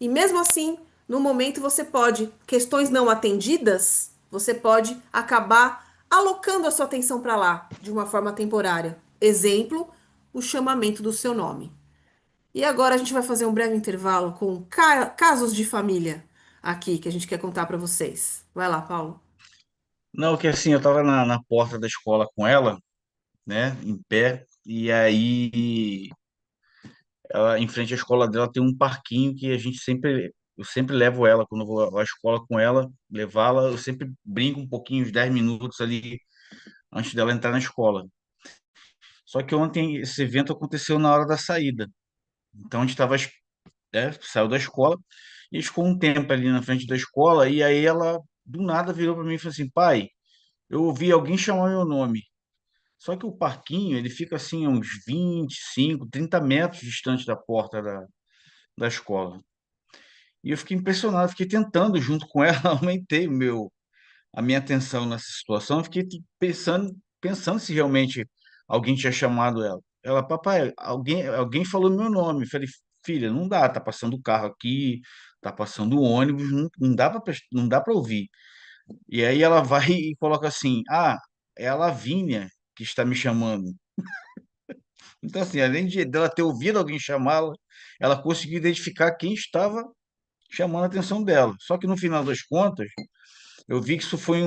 e mesmo assim, no momento você pode, questões não atendidas, você pode acabar alocando a sua atenção para lá de uma forma temporária. Exemplo, o chamamento do seu nome. E agora a gente vai fazer um breve intervalo com casos de família aqui que a gente quer contar para vocês. Vai lá, Paulo. Não, que assim, eu tava na porta da escola com ela, né, em pé, e aí ela, em frente à escola dela tem um parquinho que eu sempre levo ela, quando eu vou à escola com ela, levá-la, eu sempre brinco um pouquinho, uns 10 minutos ali antes dela entrar na escola. Só que ontem esse evento aconteceu na hora da saída. Então a gente estava, saiu da escola e ficou um tempo ali na frente da escola, e aí ela do nada virou para mim e falou assim: pai, eu ouvi alguém chamar meu nome. Só que o parquinho, ele fica assim, a uns 25, 30 metros distante da porta da escola. E eu fiquei impressionado, fiquei tentando, junto com ela, aumentei a minha atenção nessa situação, eu fiquei pensando se realmente alguém tinha chamado ela. Ela, papai, alguém falou meu nome. Eu falei, filha, não dá, tá passando o carro aqui, tá passando o ônibus, não dá para não dá para ouvir. E aí ela vai e coloca assim: ah, é a Lavínia que está me chamando. Então, assim, além de dela ter ouvido alguém chamá-la, ela conseguiu identificar quem estava chamando a atenção dela. Só que no final das contas, eu vi que isso foi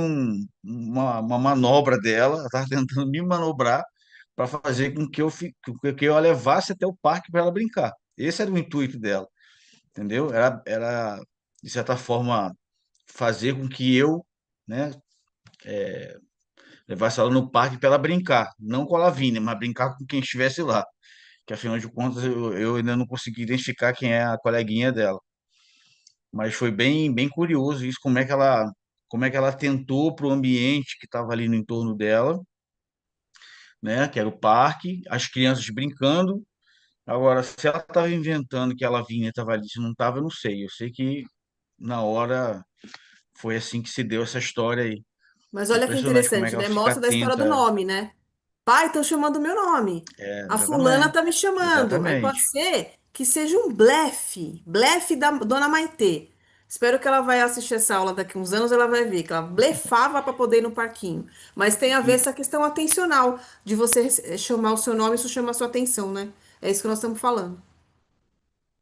uma manobra dela, ela estava tentando me manobrar para fazer com que eu a levasse até o parque para ela brincar. Esse era o intuito dela, entendeu? Era, de certa forma, fazer com que eu, né, levasse ela no parque para ela brincar, não com a Lavínia, mas brincar com quem estivesse lá, que afinal de contas eu ainda não consegui identificar quem é a coleguinha dela. Mas foi bem curioso isso, como é que ela tentou para o ambiente que estava ali no entorno dela, né, que era o parque, as crianças brincando. Agora, se ela estava inventando que ela vinha, estava ali, se não estava, eu não sei. Eu sei que na hora foi assim que se deu essa história aí. Mas olha que Impressionante como é interessante, que ela né? fica Mostra da história do atenta. nome, né? Pai, estão chamando meu nome. A fulana Exatamente, tá me chamando. Aí pode exatamente. ser que seja um blefe, blefe da dona Maitê. Espero que ela vai assistir essa aula daqui a uns anos, ela vai ver que ela blefava para poder ir no parquinho. Mas tem a ver E- essa questão atencional, de você chamar o seu nome, isso chama a sua atenção, né? É isso que nós estamos falando.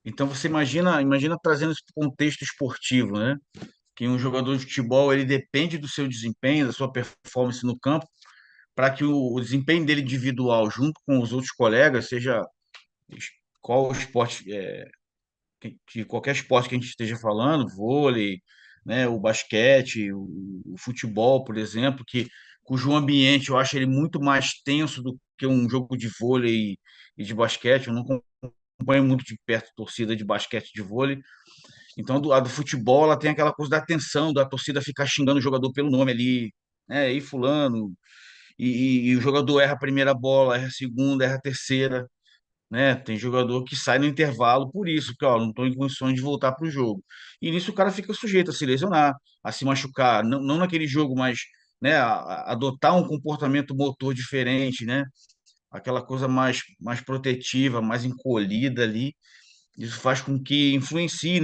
Então você imagina trazendo esse contexto esportivo, né? Que um jogador de futebol ele depende do seu desempenho, da sua performance no campo, para que o desempenho dele individual, junto com os outros colegas, seja qual esporte, de qualquer esporte que a gente esteja falando, vôlei, né, o basquete, o futebol, por exemplo, cujo ambiente eu acho ele muito mais tenso do que um jogo de vôlei e de basquete. Eu não acompanho muito de perto torcida de basquete e de vôlei. Então, a do futebol, ela tem aquela coisa da tensão, da torcida ficar xingando o jogador pelo nome ali, né? E fulano, e o jogador erra a primeira bola, erra a segunda, erra a terceira, né? Tem jogador que sai no intervalo por isso, porque ó, não estou em condições de voltar para o jogo. E nisso o cara fica sujeito a se lesionar, a se machucar, não naquele jogo, mas né, adotar um comportamento motor diferente, né? Aquela coisa mais protetiva, mais encolhida ali. Isso faz com que influencie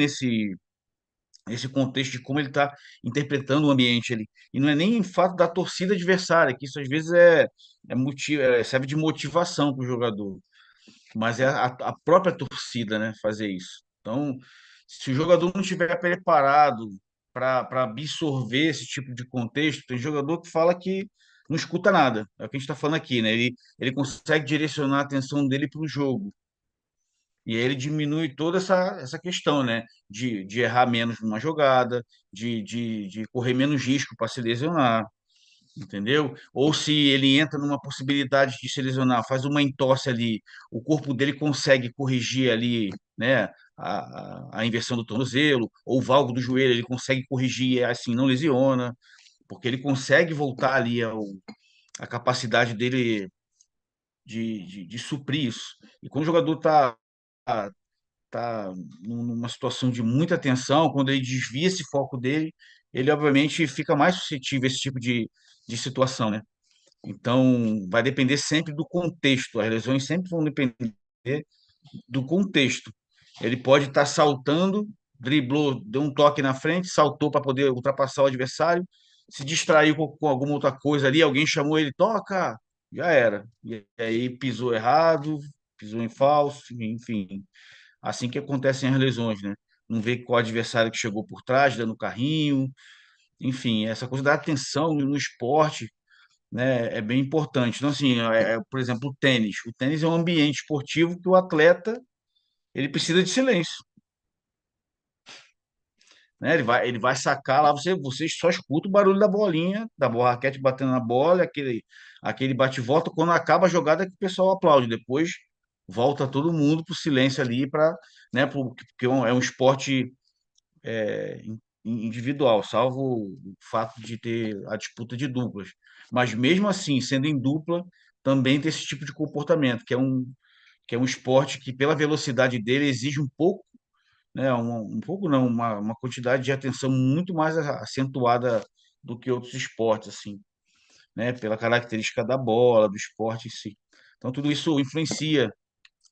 esse contexto de como ele está interpretando o ambiente ali. E não é nem em fato da torcida adversária, que isso às vezes serve de motivação para o jogador, mas é a própria torcida, né, fazer isso. Então, se o jogador não estiver preparado para absorver esse tipo de contexto, tem jogador que fala que não escuta nada. É o que a gente está falando aqui, né? Ele consegue direcionar a atenção dele para o jogo. E aí ele diminui toda essa questão, né? De errar menos numa jogada, de correr menos risco para se lesionar, entendeu? Ou se ele entra numa possibilidade de se lesionar, faz uma entorse ali, o corpo dele consegue corrigir ali, né? A inversão do tornozelo, ou o valgo do joelho, ele consegue corrigir e assim não lesiona, porque ele consegue voltar ali a capacidade dele de suprir isso. E quando o jogador tá numa situação de muita tensão, quando ele desvia esse foco dele, ele obviamente fica mais suscetível a esse tipo de situação, né? Então, vai depender sempre do contexto. As lesões sempre vão depender do contexto. Ele pode estar saltando, driblou, deu um toque na frente, saltou para poder ultrapassar o adversário, se distraiu com alguma outra coisa ali, alguém chamou ele, toca, já era. E aí pisou errado, pisou em falso, enfim. Assim que acontecem as lesões, né? Não vê qual adversário que chegou por trás, dando carrinho, enfim, essa coisa da atenção no esporte, né, é bem importante. Então, assim, por exemplo, o tênis. O tênis é um ambiente esportivo que o atleta ele precisa de silêncio, né? Ele vai sacar lá, você só escuta o barulho da bolinha, da bola, raquete batendo na bola, aquele bate-volta. Quando acaba a jogada, é que o pessoal aplaude. Depois volta todo mundo para o silêncio ali, né, porque é um esporte individual, salvo o fato de ter a disputa de duplas. Mas mesmo assim, sendo em dupla, também tem esse tipo de comportamento, que é um esporte que, pela velocidade dele, exige um pouco, né, um pouco não, uma quantidade de atenção muito mais acentuada do que outros esportes, assim, né, pela característica da bola, do esporte em si. Então, tudo isso influencia,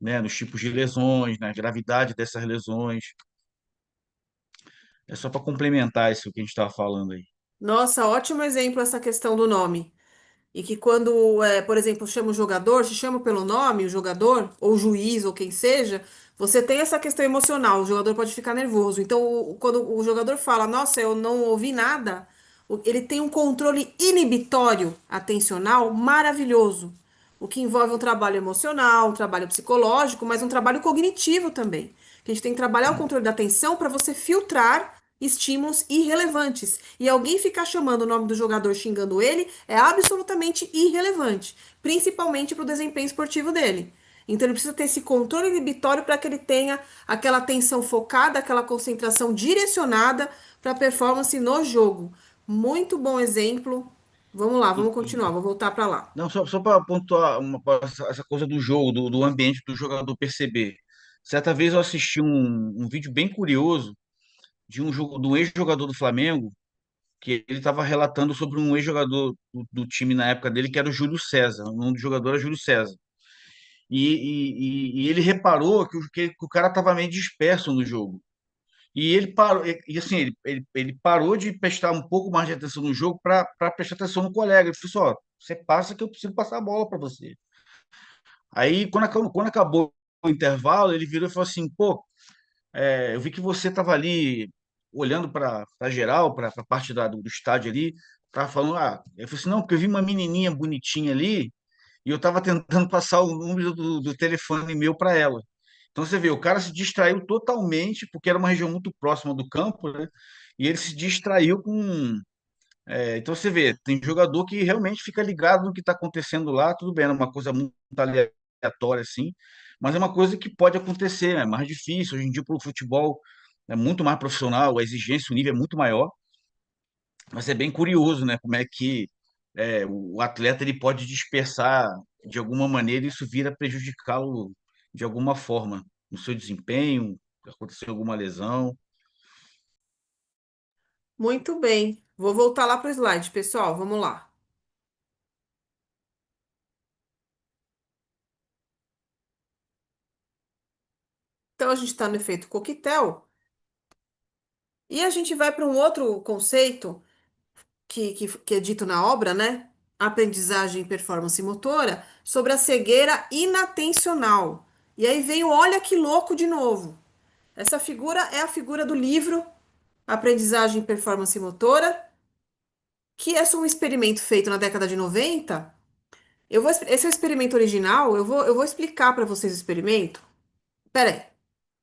né, nos tipos de lesões, na gravidade dessas lesões. É só para complementar isso que a gente estava falando aí. Nossa, ótimo exemplo essa questão do nome. E que quando, por exemplo, chama o jogador, se chama pelo nome, o jogador, ou o juiz, ou quem seja, você tem essa questão emocional, o jogador pode ficar nervoso. Então, quando o jogador fala, nossa, eu não ouvi nada, ele tem um controle inibitório atencional maravilhoso. O que envolve um trabalho emocional, um trabalho psicológico, mas um trabalho cognitivo também. Que a gente tem que trabalhar o controle da atenção para você filtrar estímulos irrelevantes. E alguém ficar chamando o nome do jogador xingando ele é absolutamente irrelevante, principalmente para o desempenho esportivo dele. Então ele precisa ter esse controle inibitório para que ele tenha aquela atenção focada, aquela concentração direcionada para a performance no jogo. Muito bom exemplo. Vamos lá, vamos continuar, vou voltar para lá. Não, só para pontuar essa coisa do jogo, do ambiente do jogador perceber. Certa vez eu assisti um vídeo bem curioso de um ex-jogador do Flamengo, que ele estava relatando sobre um ex-jogador do time na época dele, que era o Júlio César. O nome do jogador era Júlio César. E ele reparou que o cara estava meio disperso no jogo. E ele parou, assim, ele parou de prestar um pouco mais de atenção no jogo para prestar atenção no colega. Ele falou assim: ó, você passa que eu preciso passar a bola para você. Aí, quando acabou o intervalo, ele virou e falou assim: pô, eu vi que você estava ali olhando para geral, para a parte do estádio ali, tava falando, eu falei assim: não, porque eu vi uma menininha bonitinha ali e eu estava tentando passar o número do telefone meu para ela. Então você vê, o cara se distraiu totalmente, porque era uma região muito próxima do campo, né? E ele se distraiu com. Então você vê, tem jogador que realmente fica ligado no que está acontecendo lá, tudo bem, é uma coisa muito aleatória assim, mas é uma coisa que pode acontecer, é mais difícil. Hoje em dia, para o futebol é muito mais profissional, a exigência, o nível é muito maior, mas é bem curioso, né? Como é que o atleta ele pode dispersar de alguma maneira e isso vira prejudicá-lo de alguma forma no seu desempenho, aconteceu alguma lesão. Muito bem. Vou voltar lá para o slide, pessoal. Vamos lá. Então a gente está no efeito coquetel. E a gente vai para um outro conceito que é dito na obra, né? Aprendizagem e performance motora, sobre a cegueira inatencional. E aí vem o olha que louco de novo. Essa figura é a figura do livro Aprendizagem e Performance Motora, que é só um experimento feito na década de 90. Esse é o experimento original, eu vou explicar para vocês o experimento. Pera aí,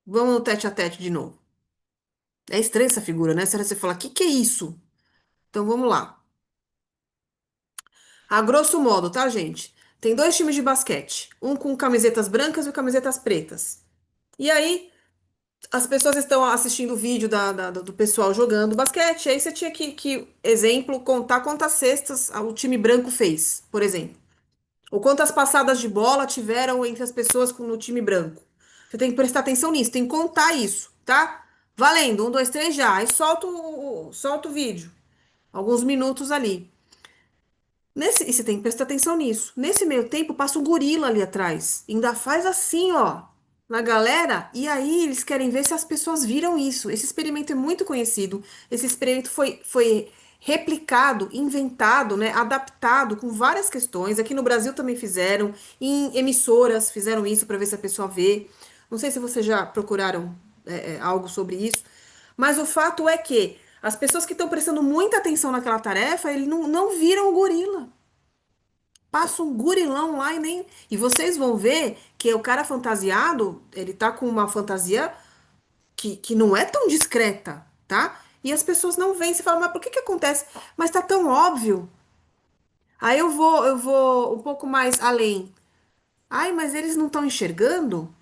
vamos no tete a tete de novo. É estranha essa figura, né? Se você falar, o que que é isso? Então vamos lá. A grosso modo, tá, gente? Tem dois times de basquete, um com camisetas brancas e camisetas pretas. E aí, as pessoas estão assistindo o vídeo do pessoal jogando basquete. Aí você tinha exemplo, contar quantas cestas o time branco fez, por exemplo. Ou quantas passadas de bola tiveram entre as pessoas no time branco. Você tem que prestar atenção nisso, tem que contar isso, tá? Valendo, um, dois, três já. Aí solta o vídeo. Alguns minutos ali. E você tem que prestar atenção nisso. Nesse meio tempo, passa um gorila ali atrás. Ainda faz assim, ó, na galera. E aí eles querem ver se as pessoas viram isso. Esse experimento é muito conhecido. Esse experimento foi replicado, inventado, né, adaptado com várias questões. Aqui no Brasil também fizeram. Em emissoras fizeram isso para ver se a pessoa vê. Não sei se vocês já procuraram algo sobre isso. Mas o fato é que as pessoas que estão prestando muita atenção naquela tarefa, eles não viram o gorila. Passa um gurilão lá e nem. E vocês vão ver que o cara fantasiado, ele tá com uma fantasia que não é tão discreta, tá? E as pessoas não veem. Você fala, mas por que que acontece? Mas tá tão óbvio. Aí eu vou um pouco mais além. Ai, mas eles não estão enxergando?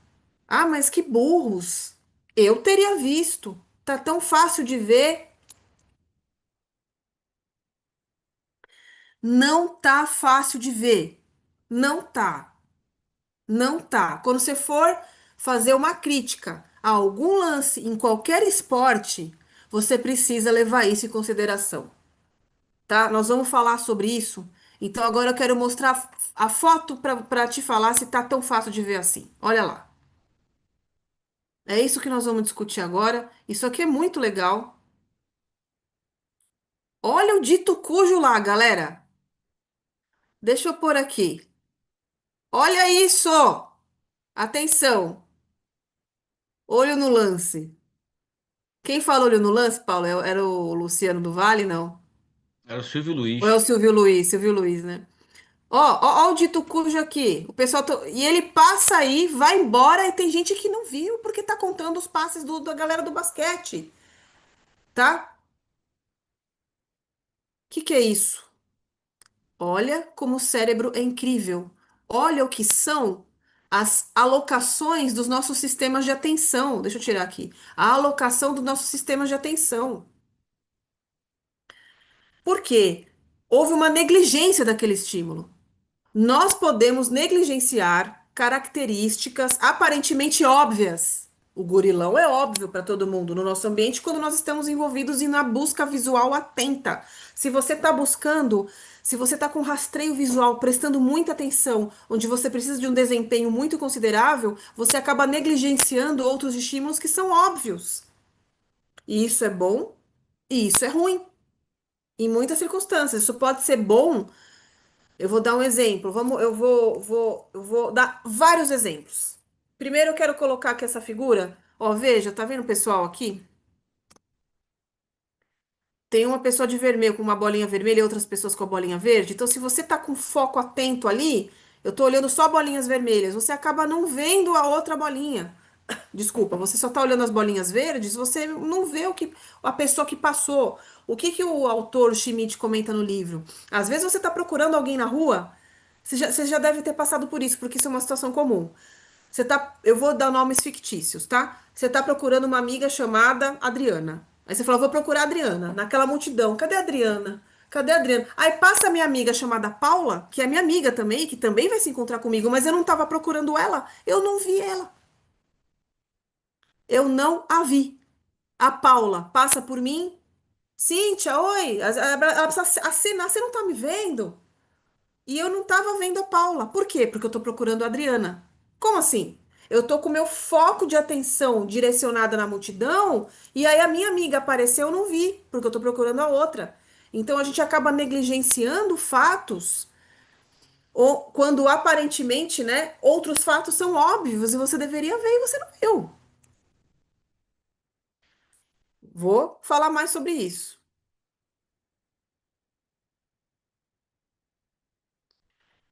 Ah, mas que burros. Eu teria visto. Tá tão fácil de ver. Não tá fácil de ver. Não tá. Não tá. Quando você for fazer uma crítica a algum lance em qualquer esporte, você precisa levar isso em consideração, tá? Nós vamos falar sobre isso. Então agora eu quero mostrar a foto para te falar se tá tão fácil de ver assim. Olha lá. É isso que nós vamos discutir agora. Isso aqui é muito legal. Olha o dito cujo lá, galera. Deixa eu pôr aqui. Olha isso! Atenção. Olho no lance. Quem falou olho no lance, Paulo? Era o Luciano do Vale, não? Era o Silvio Ou é o Luiz. Silvio Luiz, né? Ó o dito cujo aqui. O pessoal e ele passa aí, vai embora e tem gente que não viu porque tá contando os passes da galera do basquete, tá? Que é isso? Olha como o cérebro é incrível. Olha o que são as alocações dos nossos sistemas de atenção. Deixa eu tirar aqui. A alocação dos nossos sistemas de atenção. Por quê? Houve uma negligência daquele estímulo. Nós podemos negligenciar características aparentemente óbvias. O gorilão é óbvio para todo mundo no nosso ambiente quando nós estamos envolvidos na busca visual atenta. Se você está buscando, se você está com rastreio visual, prestando muita atenção, onde você precisa de um desempenho muito considerável, você acaba negligenciando outros estímulos que são óbvios. E isso é bom e isso é ruim. Em muitas circunstâncias. Isso pode ser bom. Eu vou dar um exemplo. Eu vou dar vários exemplos. Primeiro eu quero colocar aqui essa figura. Ó, veja, tá vendo o pessoal aqui? Tem uma pessoa de vermelho com uma bolinha vermelha e outras pessoas com a bolinha verde. Então, se você tá com foco atento ali, eu tô olhando só bolinhas vermelhas, você acaba não vendo a outra bolinha. Desculpa, você só tá olhando as bolinhas verdes, você não vê a pessoa que passou. O que que o autor Schmidt comenta no livro? Às vezes você tá procurando alguém na rua, você já deve ter passado por isso, porque isso é uma situação comum. Eu vou dar nomes fictícios, tá? Você tá procurando uma amiga chamada Adriana. Aí você fala, vou procurar a Adriana, naquela multidão. Cadê a Adriana? Cadê a Adriana? Aí passa a minha amiga chamada Paula, que é minha amiga também, que também vai se encontrar comigo, mas eu não tava procurando ela, eu não vi ela. Eu não a vi. A Paula passa por mim. Cíntia, oi. Ela precisa acenar, você não tá me vendo? E eu não tava vendo a Paula. Por quê? Porque eu tô procurando a Adriana. Como assim? Eu tô com meu foco de atenção direcionada na multidão, e aí a minha amiga apareceu, eu não vi, porque eu tô procurando a outra. Então a gente acaba negligenciando fatos, ou quando aparentemente, né, outros fatos são óbvios e você deveria ver e você não viu. Vou falar mais sobre isso.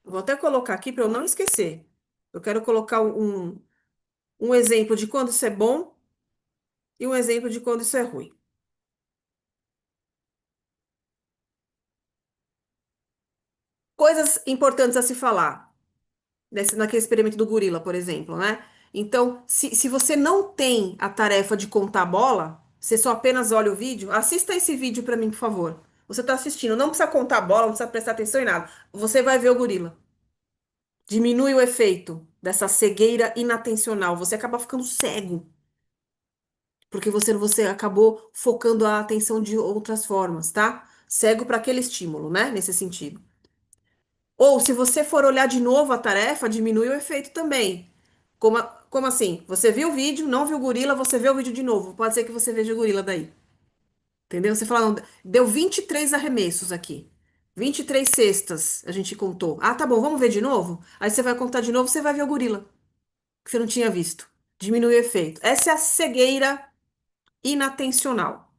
Vou até colocar aqui para eu não esquecer. Eu quero colocar um exemplo de quando isso é bom e um exemplo de quando isso é ruim. Coisas importantes a se falar, naquele experimento do gorila, por exemplo, né? Então, se você não tem a tarefa de contar bola, você só apenas olha o vídeo, assista esse vídeo para mim, por favor. Você está assistindo, não precisa contar bola, não precisa prestar atenção em nada. Você vai ver o gorila. Diminui o efeito dessa cegueira inatencional. Você acaba ficando cego, porque você acabou focando a atenção de outras formas, tá? Cego para aquele estímulo, né? Nesse sentido. Ou se você for olhar de novo a tarefa, diminui o efeito também. Como assim? Você viu o vídeo, não viu o gorila, você vê o vídeo de novo. Pode ser que você veja o gorila daí. Entendeu? Você fala, não, deu 23 arremessos aqui. 23 cestas a gente contou. Ah, tá bom, vamos ver de novo? Aí você vai contar de novo, você vai ver o gorila, que você não tinha visto. Diminui o efeito. Essa é a cegueira inatencional.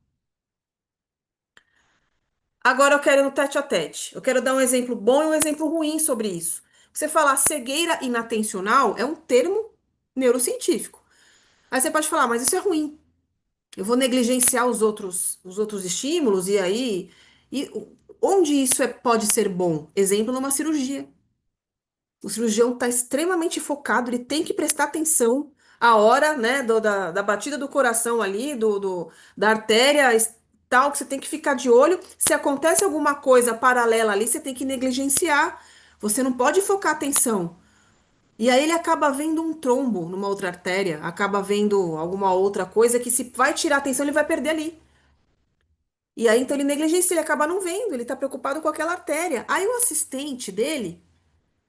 Agora eu quero ir no tete a tete. Eu quero dar um exemplo bom e um exemplo ruim sobre isso. Você falar cegueira inatencional é um termo neurocientífico. Aí você pode falar, mas isso é ruim. Eu vou negligenciar os outros estímulos e aí, onde isso pode ser bom? Exemplo numa cirurgia. O cirurgião está extremamente focado, ele tem que prestar atenção a hora, né, da batida do coração ali, da artéria tal, que você tem que ficar de olho. Se acontece alguma coisa paralela ali, você tem que negligenciar. Você não pode focar atenção. E aí ele acaba vendo um trombo numa outra artéria, acaba vendo alguma outra coisa que se vai tirar a atenção, ele vai perder ali. E aí então ele negligencia, ele acaba não vendo, ele tá preocupado com aquela artéria. Aí o assistente dele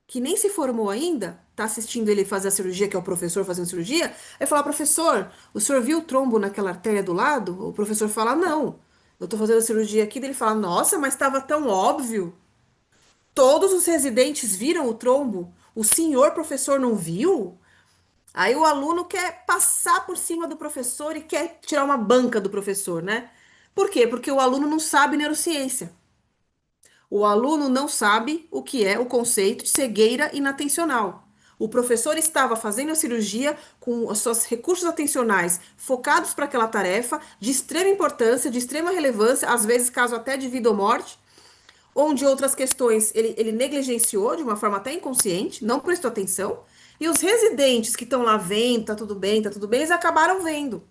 que nem se formou ainda, tá assistindo ele fazer a cirurgia, que é o professor fazendo cirurgia, aí fala, professor, o senhor viu o trombo naquela artéria do lado? O professor fala, não, eu tô fazendo a cirurgia aqui, daí ele fala, nossa, mas estava tão óbvio. Todos os residentes viram o trombo. O senhor professor não viu? Aí o aluno quer passar por cima do professor e quer tirar uma banca do professor, né? Por quê? Porque o aluno não sabe neurociência. O aluno não sabe o que é o conceito de cegueira inatencional. O professor estava fazendo a cirurgia com os seus recursos atencionais focados para aquela tarefa de extrema importância, de extrema relevância, às vezes caso até de vida ou morte, onde outras questões ele negligenciou de uma forma até inconsciente, não prestou atenção, e os residentes que estão lá vendo, tá tudo bem, eles acabaram vendo.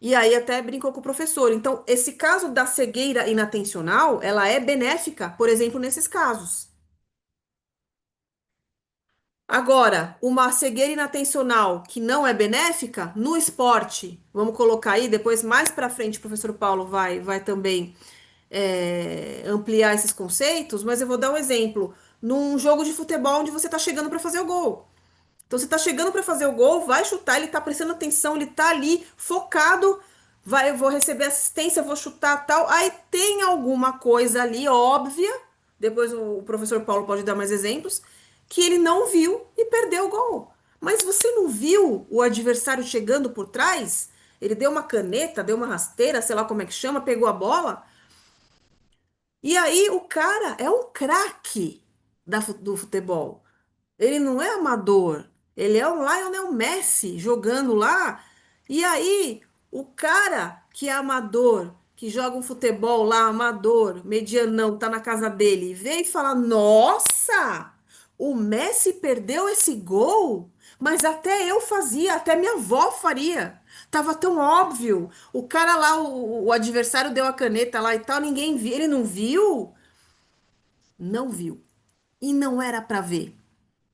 E aí até brincou com o professor. Então, esse caso da cegueira inatencional, ela é benéfica, por exemplo, nesses casos. Agora, uma cegueira inatencional que não é benéfica no esporte, vamos colocar aí, depois mais para frente o professor Paulo vai também ampliar esses conceitos, mas eu vou dar um exemplo. Num jogo de futebol onde você está chegando para fazer o gol. Então você tá chegando para fazer o gol, vai chutar, ele tá prestando atenção, ele tá ali focado, vai, eu vou receber assistência, eu vou chutar tal. Aí tem alguma coisa ali óbvia, depois o professor Paulo pode dar mais exemplos, que ele não viu e perdeu o gol. Mas você não viu o adversário chegando por trás? Ele deu uma caneta, deu uma rasteira, sei lá como é que chama, pegou a bola. E aí o cara é um craque do futebol. Ele não é amador. Ele é o Lionel Messi jogando lá. E aí, o cara que é amador, que joga um futebol lá, amador, medianão, tá na casa dele, vem e fala: Nossa, o Messi perdeu esse gol, mas até eu fazia, até minha avó faria. Tava tão óbvio. O cara lá, o adversário deu a caneta lá e tal, ninguém viu. Ele não viu? Não viu. E não era pra ver.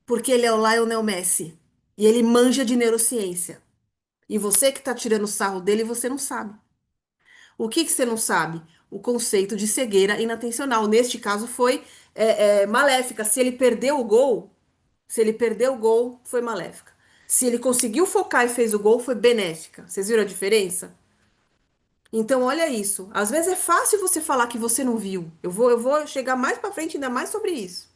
Porque ele é o Lionel Messi. E ele manja de neurociência. E você que está tirando sarro dele, você não sabe. O que que você não sabe? O conceito de cegueira inatencional. Neste caso foi maléfica. Se ele perdeu o gol, Se ele perdeu o gol, foi maléfica. Se ele conseguiu focar e fez o gol, foi benéfica. Vocês viram a diferença? Então, olha isso. Às vezes é fácil você falar que você não viu. Eu vou chegar mais pra frente ainda mais sobre isso.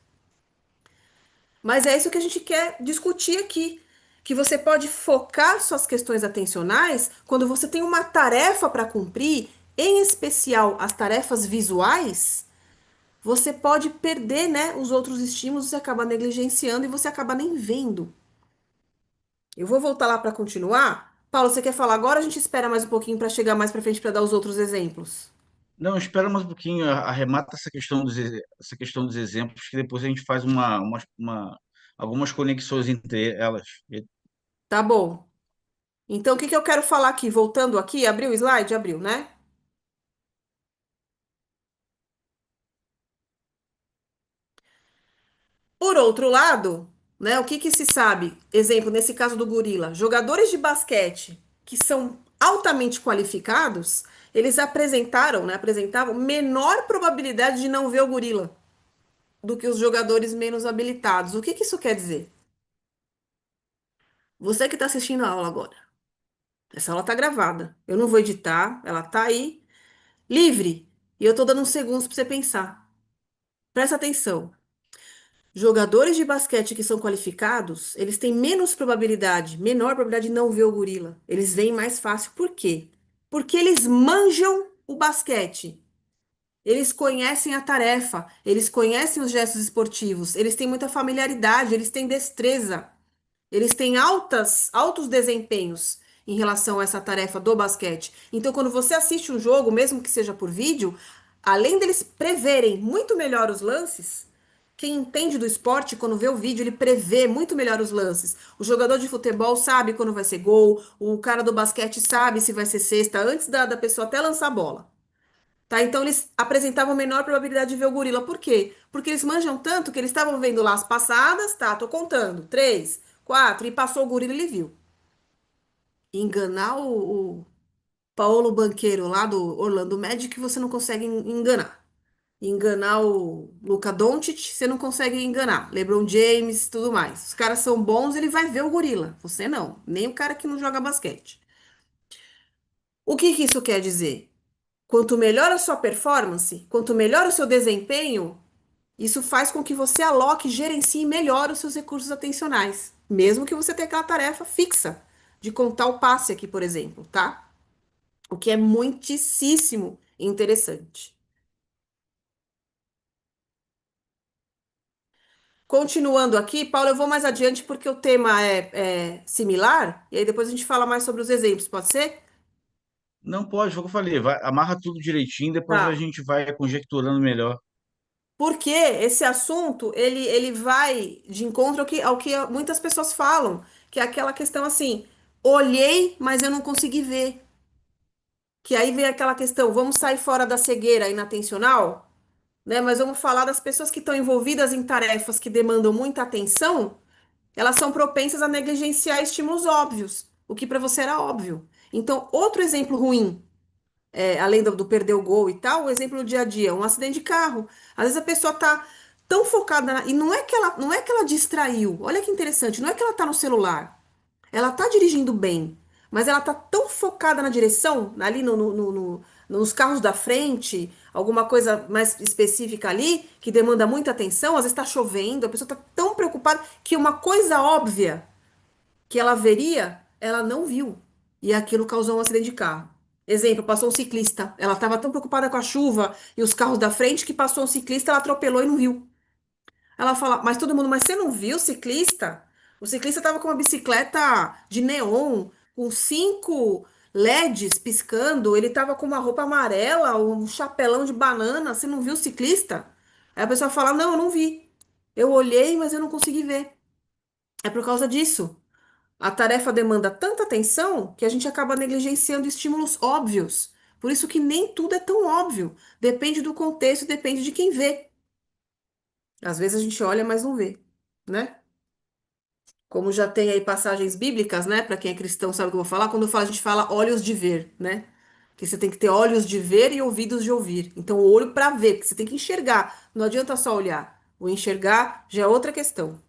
Mas é isso que a gente quer discutir aqui. Que você pode focar suas questões atencionais quando você tem uma tarefa para cumprir, em especial as tarefas visuais, você pode perder, né, os outros estímulos, você acaba negligenciando e você acaba nem vendo. Eu vou voltar lá para continuar. Paulo, você quer falar agora? Ou a gente espera mais um pouquinho para chegar mais para frente para dar os outros exemplos. Não, espera mais um pouquinho, arremata essa questão dos exemplos, que depois a gente faz algumas conexões entre elas. Tá bom. Então, o que que eu quero falar aqui? Voltando aqui, abriu o slide? Abriu, né? Por outro lado, né, o que que se sabe? Exemplo, nesse caso do gorila, jogadores de basquete que são altamente qualificados, eles apresentaram, né, apresentavam menor probabilidade de não ver o gorila do que os jogadores menos habilitados. O que que isso quer dizer? Você que está assistindo a aula agora, essa aula está gravada. Eu não vou editar, ela está aí, livre. E eu estou dando uns segundos para você pensar. Presta atenção. Jogadores de basquete que são qualificados, eles têm menos probabilidade, menor probabilidade de não ver o gorila. Eles veem mais fácil. Por quê? Porque eles manjam o basquete. Eles conhecem a tarefa, eles conhecem os gestos esportivos, eles têm muita familiaridade, eles têm destreza. Eles têm altos desempenhos em relação a essa tarefa do basquete. Então, quando você assiste um jogo, mesmo que seja por vídeo, além deles preverem muito melhor os lances, quem entende do esporte, quando vê o vídeo, ele prevê muito melhor os lances. O jogador de futebol sabe quando vai ser gol, o cara do basquete sabe se vai ser cesta antes da pessoa até lançar a bola. Tá? Então eles apresentavam menor probabilidade de ver o gorila. Por quê? Porque eles manjam tanto que eles estavam vendo lá as passadas, tá? Tô contando. Três, quatro, e passou o gorila e ele viu. Enganar o Paulo Banqueiro lá do Orlando Magic, você não consegue enganar. Enganar o Luka Doncic, você não consegue enganar. LeBron James, tudo mais. Os caras são bons, ele vai ver o gorila. Você não. Nem o cara que não joga basquete. O que que isso quer dizer? Quanto melhor a sua performance, quanto melhor o seu desempenho, isso faz com que você aloque e gerencie melhor os seus recursos atencionais, mesmo que você tenha aquela tarefa fixa de contar o passe aqui, por exemplo, tá? O que é muitíssimo interessante. Continuando aqui, Paulo, eu vou mais adiante porque o tema é similar, e aí depois a gente fala mais sobre os exemplos, pode ser? Não pode, foi o que eu falei, amarra tudo direitinho, depois a Tá. gente vai conjecturando melhor. Porque esse assunto, ele vai de encontro ao que muitas pessoas falam, que é aquela questão assim, olhei, mas eu não consegui ver. Que aí vem aquela questão, vamos sair fora da cegueira inatencional, né? Mas vamos falar das pessoas que estão envolvidas em tarefas que demandam muita atenção, elas são propensas a negligenciar estímulos óbvios, o que para você era óbvio. Então, outro exemplo ruim, além do perder o gol e tal, o exemplo do dia a dia, um acidente de carro. Às vezes a pessoa tá tão focada e não é que ela distraiu. Olha que interessante, não é que ela tá no celular. Ela tá dirigindo bem, mas ela tá tão focada na direção, ali nos carros da frente, alguma coisa mais específica ali, que demanda muita atenção, às vezes tá chovendo, a pessoa tá tão preocupada que uma coisa óbvia que ela veria, ela não viu. E aquilo causou um acidente de carro. Exemplo, passou um ciclista. Ela estava tão preocupada com a chuva e os carros da frente que passou um ciclista, ela atropelou e não viu. Ela fala, mas todo mundo, mas você não viu o ciclista? O ciclista estava com uma bicicleta de neon, com 5 LEDs piscando, ele estava com uma roupa amarela, um chapelão de banana, você não viu o ciclista? Aí a pessoa fala, não, eu não vi. Eu olhei, mas eu não consegui ver. É por causa disso. A tarefa demanda tanta atenção que a gente acaba negligenciando estímulos óbvios. Por isso que nem tudo é tão óbvio. Depende do contexto, depende de quem vê. Às vezes a gente olha, mas não vê, né? Como já tem aí passagens bíblicas, né? Para quem é cristão sabe o que eu vou falar. Quando eu falo, a gente fala olhos de ver, né? Que você tem que ter olhos de ver e ouvidos de ouvir. Então, o olho para ver, porque você tem que enxergar. Não adianta só olhar. O enxergar já é outra questão.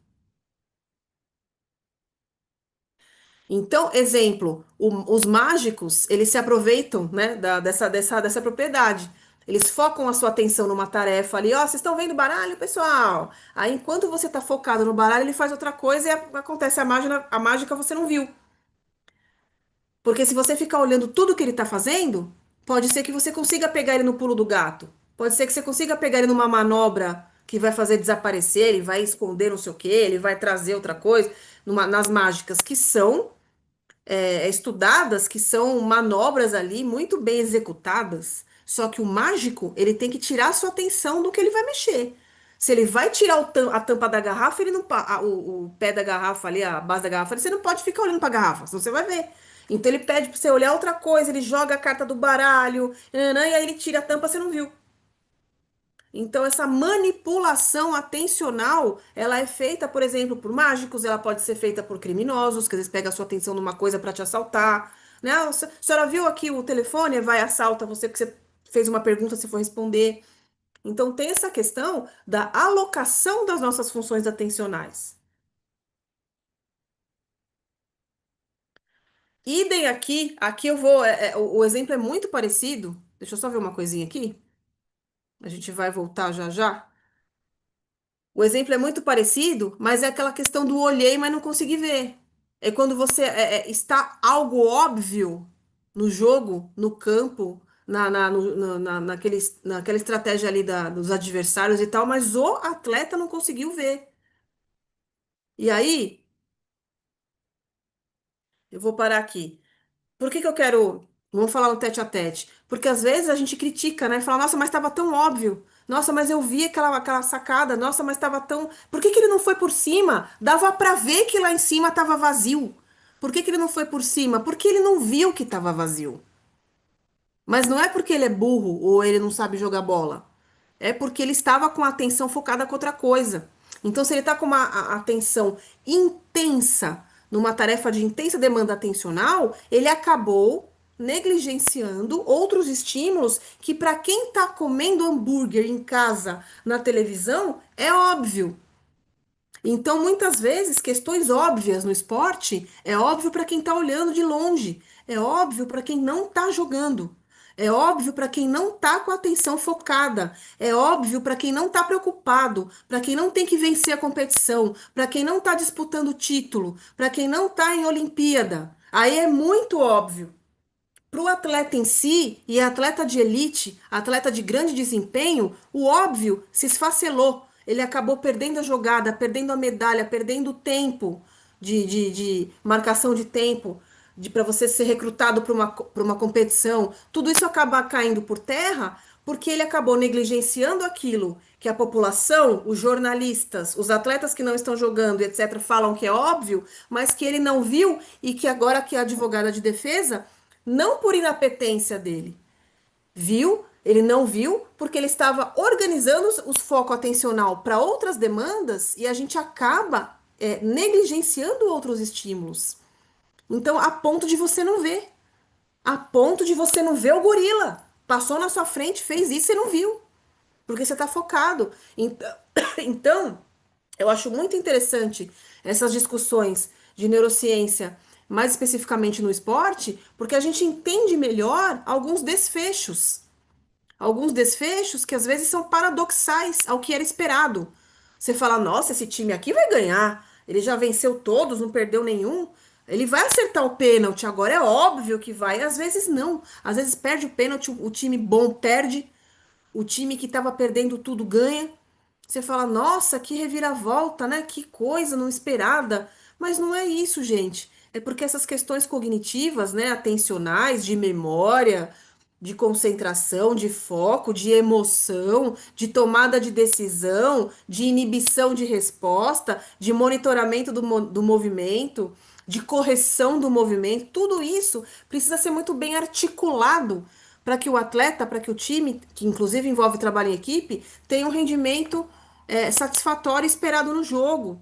Então, exemplo, os mágicos, eles se aproveitam, né, dessa propriedade. Eles focam a sua atenção numa tarefa ali, ó, vocês estão vendo baralho, pessoal? Aí, enquanto você está focado no baralho, ele faz outra coisa e acontece a mágica você não viu. Porque se você ficar olhando tudo que ele está fazendo, pode ser que você consiga pegar ele no pulo do gato. Pode ser que você consiga pegar ele numa manobra que vai fazer desaparecer, ele vai esconder não sei o quê, ele vai trazer outra coisa, nas mágicas que são estudadas, que são manobras ali muito bem executadas. Só que o mágico, ele tem que tirar a sua atenção do que ele vai mexer. Se ele vai tirar a tampa da garrafa, ele não, o pé da garrafa ali, a base da garrafa, você não pode ficar olhando para a garrafa, senão você vai ver. Então ele pede para você olhar outra coisa, ele joga a carta do baralho, nananã, e aí ele tira a tampa, você não viu. Então, essa manipulação atencional, ela é feita, por exemplo, por mágicos, ela pode ser feita por criminosos, que eles pegam a sua atenção numa coisa para te assaltar, né? Ah, a senhora viu aqui o telefone? Vai, assalta você porque você fez uma pergunta, você for responder. Então, tem essa questão da alocação das nossas funções atencionais. Idem aqui eu vou, o exemplo é muito parecido. Deixa eu só ver uma coisinha aqui. A gente vai voltar já já. O exemplo é muito parecido, mas é aquela questão do olhei, mas não consegui ver. É quando você está algo óbvio no jogo, no campo, naquela estratégia ali dos adversários e tal, mas o atleta não conseguiu ver. E aí, eu vou parar aqui. Por que que eu quero. Vamos falar no tete a tete. Porque às vezes a gente critica, né? Fala, nossa, mas estava tão óbvio. Nossa, mas eu vi aquela sacada. Nossa, mas estava tão. Por que que ele não foi por cima? Dava pra ver que lá em cima estava vazio. Por que que ele não foi por cima? Porque ele não viu que estava vazio. Mas não é porque ele é burro ou ele não sabe jogar bola. É porque ele estava com a atenção focada com outra coisa. Então, se ele está com uma atenção intensa numa tarefa de intensa demanda atencional, ele acabou negligenciando outros estímulos que, para quem está comendo hambúrguer em casa, na televisão, é óbvio. Então, muitas vezes, questões óbvias no esporte é óbvio para quem está olhando de longe, é óbvio para quem não está jogando, é óbvio para quem não está com a atenção focada, é óbvio para quem não está preocupado, para quem não tem que vencer a competição, para quem não está disputando título, para quem não está em Olimpíada. Aí é muito óbvio. Para o atleta em si, e atleta de elite, atleta de grande desempenho, o óbvio se esfacelou. Ele acabou perdendo a jogada, perdendo a medalha, perdendo o tempo de marcação de tempo, de para você ser recrutado para uma competição. Tudo isso acaba caindo por terra porque ele acabou negligenciando aquilo que a população, os jornalistas, os atletas que não estão jogando, etc., falam que é óbvio, mas que ele não viu e que agora que é advogada de defesa não por inapetência dele. Viu? Ele não viu porque ele estava organizando os foco atencional para outras demandas e a gente acaba negligenciando outros estímulos. Então, a ponto de você não ver. A ponto de você não ver o gorila. Passou na sua frente, fez isso e não viu. Porque você está focado. Então, então, eu acho muito interessante essas discussões de neurociência, mais especificamente no esporte, porque a gente entende melhor alguns desfechos. Alguns desfechos que às vezes são paradoxais ao que era esperado. Você fala, nossa, esse time aqui vai ganhar. Ele já venceu todos, não perdeu nenhum. Ele vai acertar o pênalti, agora é óbvio que vai. Às vezes não. Às vezes perde o pênalti, o time bom perde, o time que estava perdendo tudo ganha. Você fala, nossa, que reviravolta, né? Que coisa não esperada. Mas não é isso, gente. É porque essas questões cognitivas, né, atencionais, de memória, de concentração, de foco, de emoção, de tomada de decisão, de inibição de resposta, de monitoramento do movimento, de correção do movimento, tudo isso precisa ser muito bem articulado para que o atleta, para que o time, que inclusive envolve trabalho em equipe, tenha um rendimento satisfatório esperado no jogo.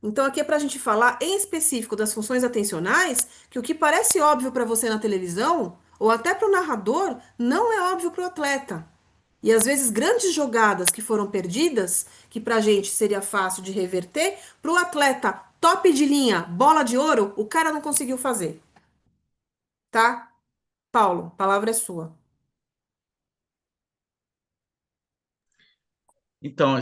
Então, aqui é para a gente falar em específico das funções atencionais, que o que parece óbvio para você na televisão, ou até para o narrador, não é óbvio para o atleta. E às vezes grandes jogadas que foram perdidas, que para a gente seria fácil de reverter, para o atleta Top de linha, bola de ouro, o cara não conseguiu fazer, tá? Paulo, a palavra é sua. Então,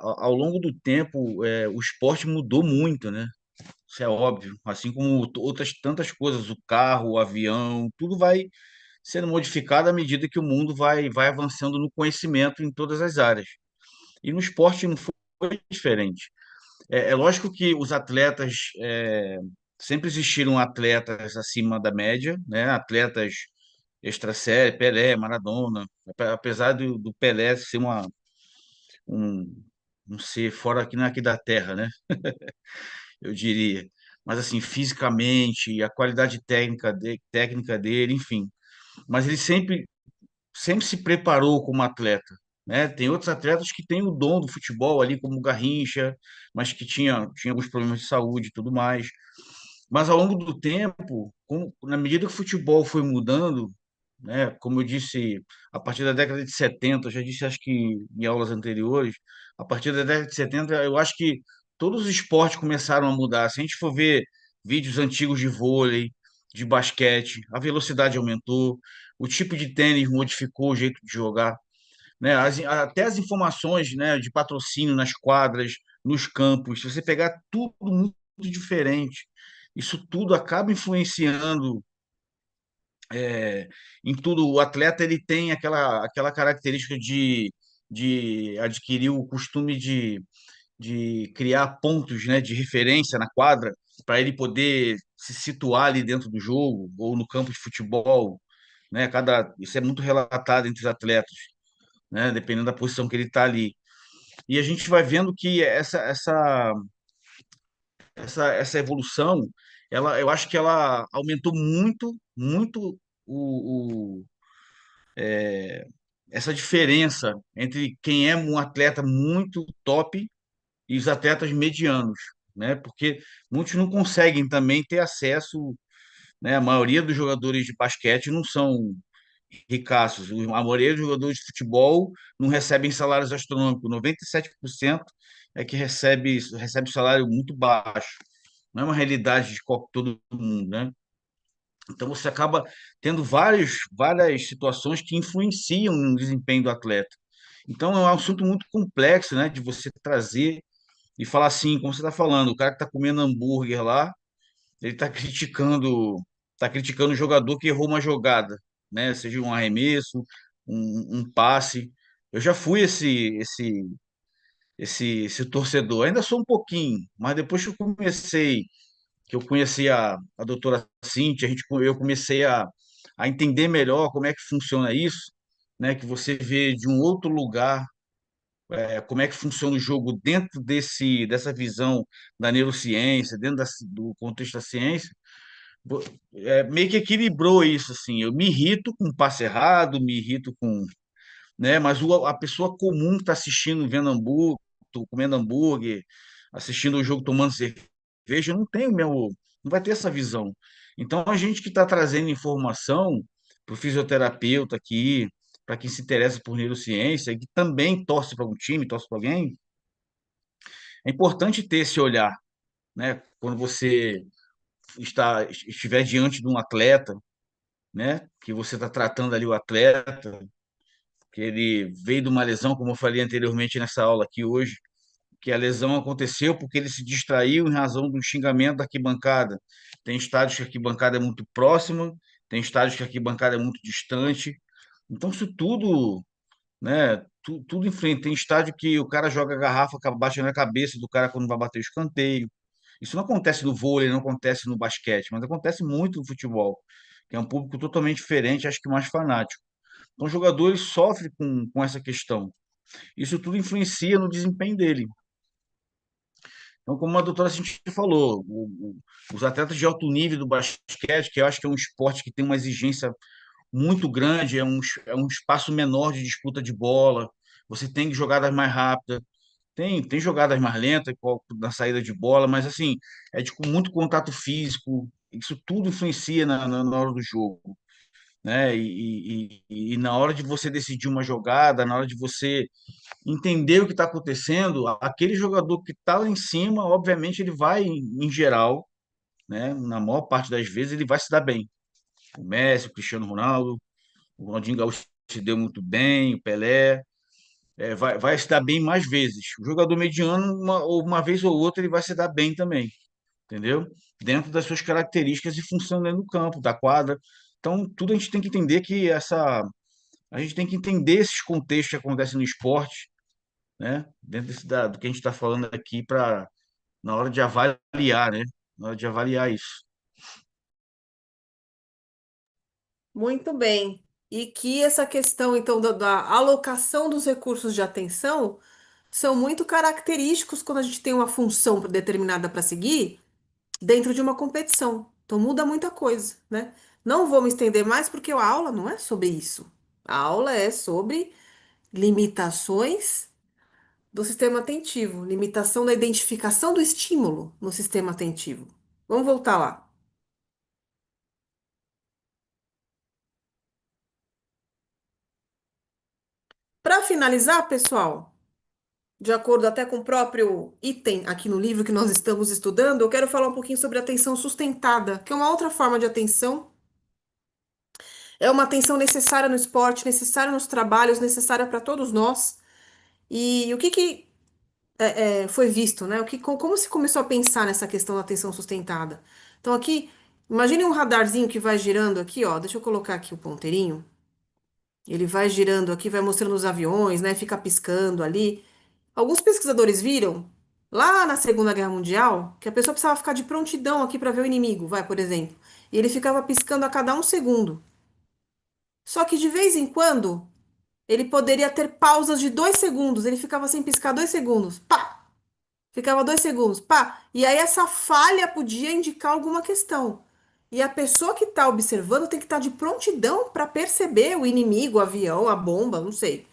ao longo do tempo, o esporte mudou muito, né? Isso é óbvio. Assim como outras tantas coisas, o carro, o avião, tudo vai sendo modificado à medida que o mundo vai avançando no conhecimento em todas as áreas. E no esporte não foi diferente. É lógico que os atletas, sempre existiram atletas acima da média, né? Atletas extra série, Pelé, Maradona, apesar do Pelé ser um, um ser fora aqui da Terra, né? Eu diria. Mas assim, fisicamente, a qualidade técnica dele, enfim. Mas ele sempre se preparou como atleta, né? Tem outros atletas que têm o dom do futebol ali, como o Garrincha, mas que tinha alguns problemas de saúde e tudo mais. Mas ao longo do tempo, na medida que o futebol foi mudando, né, como eu disse, a partir da década de 70, eu já disse acho que em aulas anteriores, a partir da década de 70, eu acho que todos os esportes começaram a mudar. Se a gente for ver vídeos antigos de vôlei, de basquete, a velocidade aumentou, o tipo de tênis modificou o jeito de jogar, né? Até as informações, né, de patrocínio nas quadras, nos campos, se você pegar tudo muito diferente, isso tudo acaba influenciando em tudo. O atleta ele tem aquela característica de adquirir o costume de criar pontos, né, de referência na quadra para ele poder se situar ali dentro do jogo ou no campo de futebol, né? Isso é muito relatado entre os atletas, né? Dependendo da posição que ele está ali. E a gente vai vendo que essa evolução, eu acho que ela aumentou muito, muito essa diferença entre quem é um atleta muito top e os atletas medianos, né? Porque muitos não conseguem também ter acesso, né? A maioria dos jogadores de basquete não são ricaços. A maioria dos jogadores de futebol não recebem salários astronômicos. 97% é que recebe salário muito baixo. Não é uma realidade de todo mundo, né? Então você acaba tendo várias situações que influenciam no desempenho do atleta. Então é um assunto muito complexo, né, de você trazer e falar assim, como você está falando, o cara que está comendo hambúrguer lá, ele está criticando o jogador que errou uma jogada, né, seja um arremesso, um passe. Eu já fui esse torcedor, ainda sou um pouquinho, mas depois que eu conheci a doutora Cíntia, eu comecei a entender melhor como é que funciona isso, né? Que você vê de um outro lugar, como é que funciona o jogo dentro dessa visão da neurociência, dentro do contexto da ciência, vo- meio que equilibrou isso, assim. Eu me irrito com o passe errado, me irrito com, né? Mas a pessoa comum que está assistindo, vendo hambúrguer, comendo hambúrguer, assistindo o jogo, tomando cerveja, não tem o meu, não vai ter essa visão. Então, a gente que está trazendo informação para o fisioterapeuta aqui, para quem se interessa por neurociência, e que também torce para um time, torce para alguém, é importante ter esse olhar, né? Quando você estiver diante de um atleta, né? Que você está tratando ali o atleta, que ele veio de uma lesão, como eu falei anteriormente nessa aula aqui hoje, que a lesão aconteceu porque ele se distraiu em razão do xingamento da arquibancada. Tem estádios que a arquibancada é muito próxima, tem estádios que a arquibancada é muito distante. Então, isso tudo, né, tudo influencia. Tem estádio que o cara joga a garrafa, bate na cabeça do cara quando vai bater o escanteio. Isso não acontece no vôlei, não acontece no basquete, mas acontece muito no futebol, que é um público totalmente diferente, acho que mais fanático. Então, os jogadores sofrem com essa questão. Isso tudo influencia no desempenho dele. Então, como a doutora Cintia falou, os atletas de alto nível do basquete, que eu acho que é um esporte que tem uma exigência muito grande, é um espaço menor de disputa de bola, você tem jogadas mais rápidas, tem jogadas mais lentas na saída de bola, mas assim, com muito contato físico, isso tudo influencia na hora do jogo. né? E na hora de você decidir uma jogada, na hora de você entender o que está acontecendo, aquele jogador que está lá em cima, obviamente, ele vai, em geral, né? Na maior parte das vezes, ele vai se dar bem. O Messi, o Cristiano Ronaldo, o Ronaldinho Gaúcho se deu muito bem, o Pelé, vai se dar bem mais vezes. O jogador mediano, uma vez ou outra, ele vai se dar bem também, entendeu? Dentro das suas características e função dentro do campo, da quadra. Então, tudo a gente tem que entender que a gente tem que entender esses contextos que acontecem no esporte, né? Dentro do que a gente está falando aqui para na hora de avaliar, né? Na hora de avaliar isso. Muito bem. E que essa questão, então, da alocação dos recursos de atenção são muito característicos quando a gente tem uma função determinada para seguir dentro de uma competição. Então muda muita coisa, né? Não vou me estender mais porque a aula não é sobre isso. A aula é sobre limitações do sistema atentivo, limitação da identificação do estímulo no sistema atentivo. Vamos voltar lá. Para finalizar, pessoal, de acordo até com o próprio item aqui no livro que nós estamos estudando, eu quero falar um pouquinho sobre atenção sustentada, que é uma outra forma de atenção. É uma atenção necessária no esporte, necessária nos trabalhos, necessária para todos nós. E o que que foi visto, né? Como se começou a pensar nessa questão da atenção sustentada? Então aqui, imagine um radarzinho que vai girando aqui, ó. Deixa eu colocar aqui o ponteirinho. Ele vai girando aqui, vai mostrando os aviões, né? Fica piscando ali. Alguns pesquisadores viram lá na Segunda Guerra Mundial que a pessoa precisava ficar de prontidão aqui para ver o inimigo, vai, por exemplo. E ele ficava piscando a cada um segundo. Só que de vez em quando ele poderia ter pausas de 2 segundos. Ele ficava sem piscar 2 segundos. Pá! Ficava 2 segundos. Pá! E aí essa falha podia indicar alguma questão. E a pessoa que está observando tem que estar de prontidão para perceber o inimigo, o avião, a bomba, não sei,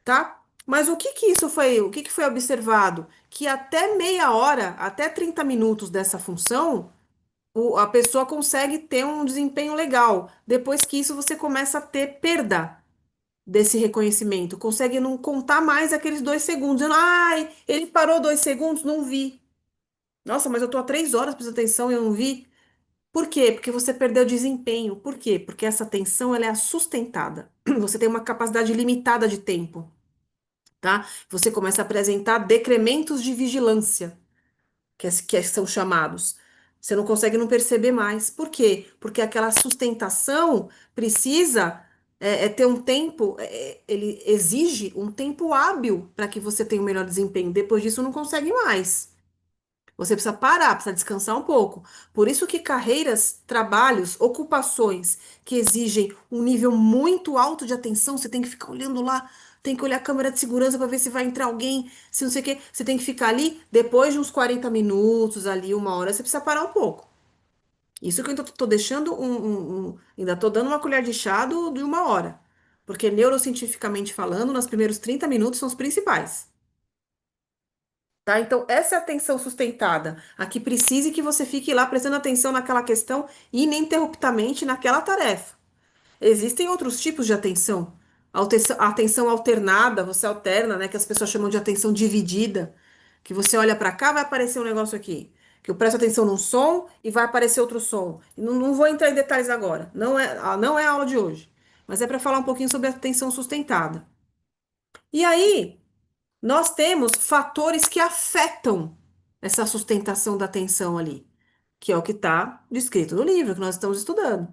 tá? Mas o que que foi observado? Que até meia hora, até 30 minutos dessa função, a pessoa consegue ter um desempenho legal. Depois que isso, você começa a ter perda desse reconhecimento. Consegue não contar mais aqueles 2 segundos. Dizendo, ai, ele parou 2 segundos, não vi. Nossa, mas eu tô há 3 horas prestando atenção e eu não vi. Por quê? Porque você perdeu desempenho. Por quê? Porque essa atenção ela é sustentada. Você tem uma capacidade limitada de tempo, tá? Você começa a apresentar decrementos de vigilância, são chamados. Você não consegue não perceber mais. Por quê? Porque aquela sustentação precisa ter um tempo, ele exige um tempo hábil para que você tenha um melhor desempenho. Depois disso, não consegue mais. Você precisa parar, precisa descansar um pouco. Por isso que carreiras, trabalhos, ocupações que exigem um nível muito alto de atenção, você tem que ficar olhando lá, tem que olhar a câmera de segurança para ver se vai entrar alguém, se não sei o quê. Você tem que ficar ali, depois de uns 40 minutos, ali, 1 hora, você precisa parar um pouco. Isso que eu tô deixando ainda tô dando uma colher de chá de 1 hora. Porque neurocientificamente falando, nos primeiros 30 minutos são os principais. Tá? Então, essa é a atenção sustentada. A que precise que você fique lá prestando atenção naquela questão ininterruptamente naquela tarefa. Existem outros tipos de atenção. A atenção alternada, você alterna, né? Que as pessoas chamam de atenção dividida. Que você olha para cá, vai aparecer um negócio aqui. Que eu presto atenção num som e vai aparecer outro som. E não vou entrar em detalhes agora. Não é a aula de hoje. Mas é para falar um pouquinho sobre a atenção sustentada. E aí. Nós temos fatores que afetam essa sustentação da atenção ali, que é o que está descrito no livro que nós estamos estudando.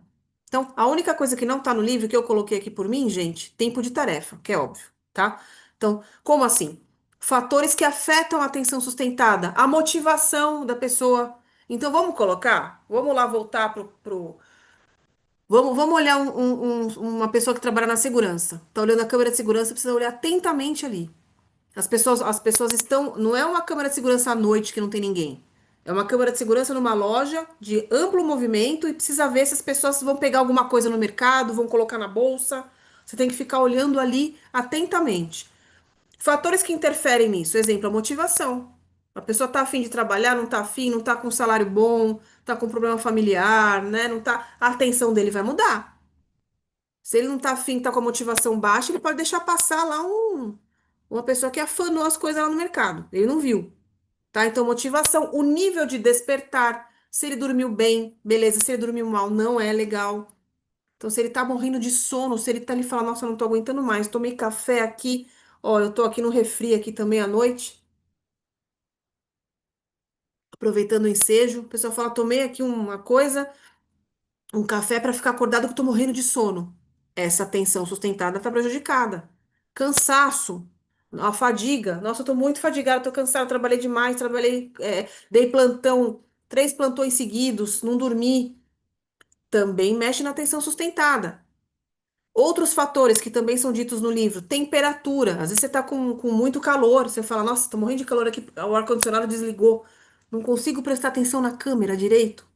Então, a única coisa que não está no livro que eu coloquei aqui por mim, gente, tempo de tarefa, que é óbvio, tá? Então, como assim? Fatores que afetam a atenção sustentada, a motivação da pessoa. Então, vamos lá voltar vamos olhar uma pessoa que trabalha na segurança. Está olhando a câmera de segurança, precisa olhar atentamente ali. As pessoas estão. Não é uma câmera de segurança à noite que não tem ninguém. É uma câmera de segurança numa loja de amplo movimento e precisa ver se as pessoas vão pegar alguma coisa no mercado, vão colocar na bolsa. Você tem que ficar olhando ali atentamente. Fatores que interferem nisso. Exemplo, a motivação. A pessoa tá afim de trabalhar, não tá afim, não tá com um salário bom, tá com um problema familiar, né? Não tá. A atenção dele vai mudar. Se ele não tá afim, tá com a motivação baixa, ele pode deixar passar lá uma pessoa que afanou as coisas lá no mercado. Ele não viu, tá? Então, motivação, o nível de despertar, se ele dormiu bem, beleza. Se ele dormiu mal, não é legal. Então, se ele tá morrendo de sono, se ele tá ali falando, nossa, eu não tô aguentando mais, tomei café aqui, ó, eu tô aqui no refri aqui também à noite, aproveitando o ensejo. O pessoal fala, tomei aqui uma coisa, um café para ficar acordado que eu tô morrendo de sono. Essa atenção sustentada tá prejudicada. Cansaço, a fadiga. Nossa, eu tô muito fadigada, tô cansada, trabalhei demais, dei plantão, 3 plantões seguidos, não dormi. Também mexe na atenção sustentada. Outros fatores que também são ditos no livro, temperatura. Às vezes você tá com muito calor, você fala, nossa, tô morrendo de calor aqui, o ar-condicionado desligou. Não consigo prestar atenção na câmera direito.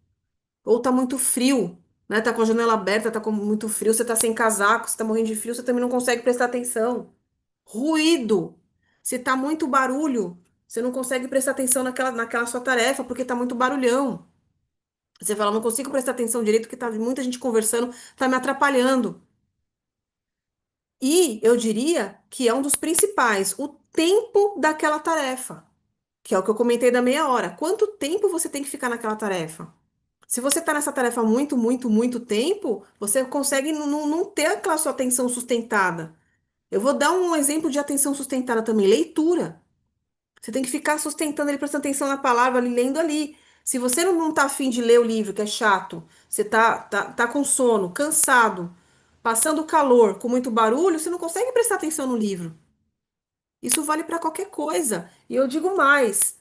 Ou tá muito frio, né? Tá com a janela aberta, tá com muito frio, você tá sem casaco, você tá morrendo de frio, você também não consegue prestar atenção. Ruído. Se tá muito barulho, você não consegue prestar atenção naquela sua tarefa porque tá muito barulhão. Você fala, não consigo prestar atenção direito porque tá muita gente conversando, tá me atrapalhando. E eu diria que é um dos principais, o tempo daquela tarefa, que é o que eu comentei da meia hora. Quanto tempo você tem que ficar naquela tarefa? Se você está nessa tarefa muito, muito, muito tempo, você consegue não ter aquela sua atenção sustentada. Eu vou dar um exemplo de atenção sustentada também, leitura. Você tem que ficar sustentando ele, prestando atenção na palavra, ali, lendo ali. Se você não tá afim de ler o livro, que é chato, você tá com sono, cansado, passando calor, com muito barulho, você não consegue prestar atenção no livro. Isso vale para qualquer coisa. E eu digo mais.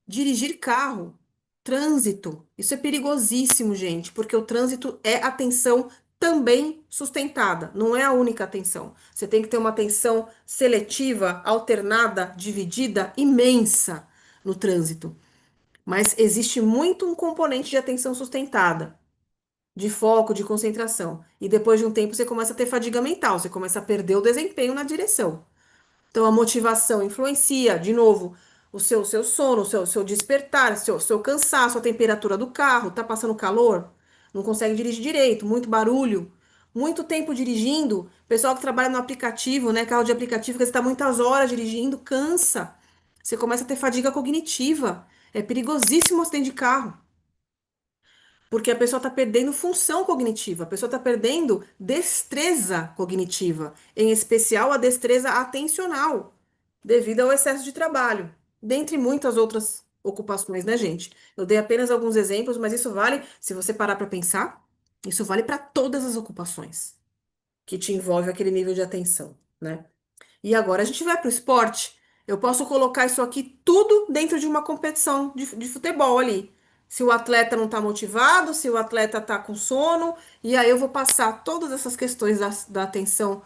Dirigir carro, trânsito, isso é perigosíssimo, gente, porque o trânsito é atenção também sustentada, não é a única atenção. Você tem que ter uma atenção seletiva, alternada, dividida, imensa no trânsito. Mas existe muito um componente de atenção sustentada, de foco, de concentração. E depois de um tempo você começa a ter fadiga mental, você começa a perder o desempenho na direção. Então, a motivação influencia, de novo, o seu sono, o seu despertar, o seu cansaço, a temperatura do carro, tá passando calor, não consegue dirigir direito, muito barulho, muito tempo dirigindo. Pessoal que trabalha no aplicativo, né, carro de aplicativo, que você está muitas horas dirigindo, cansa. Você começa a ter fadiga cognitiva. É perigosíssimo o acidente de carro. Porque a pessoa está perdendo função cognitiva, a pessoa está perdendo destreza cognitiva, em especial a destreza atencional, devido ao excesso de trabalho, dentre muitas outras ocupações, né, gente? Eu dei apenas alguns exemplos, mas isso vale, se você parar para pensar, isso vale para todas as ocupações que te envolve aquele nível de atenção, né? E agora a gente vai para o esporte. Eu posso colocar isso aqui tudo dentro de uma competição de futebol ali. Se o atleta não está motivado, se o atleta está com sono, e aí eu vou passar todas essas questões da atenção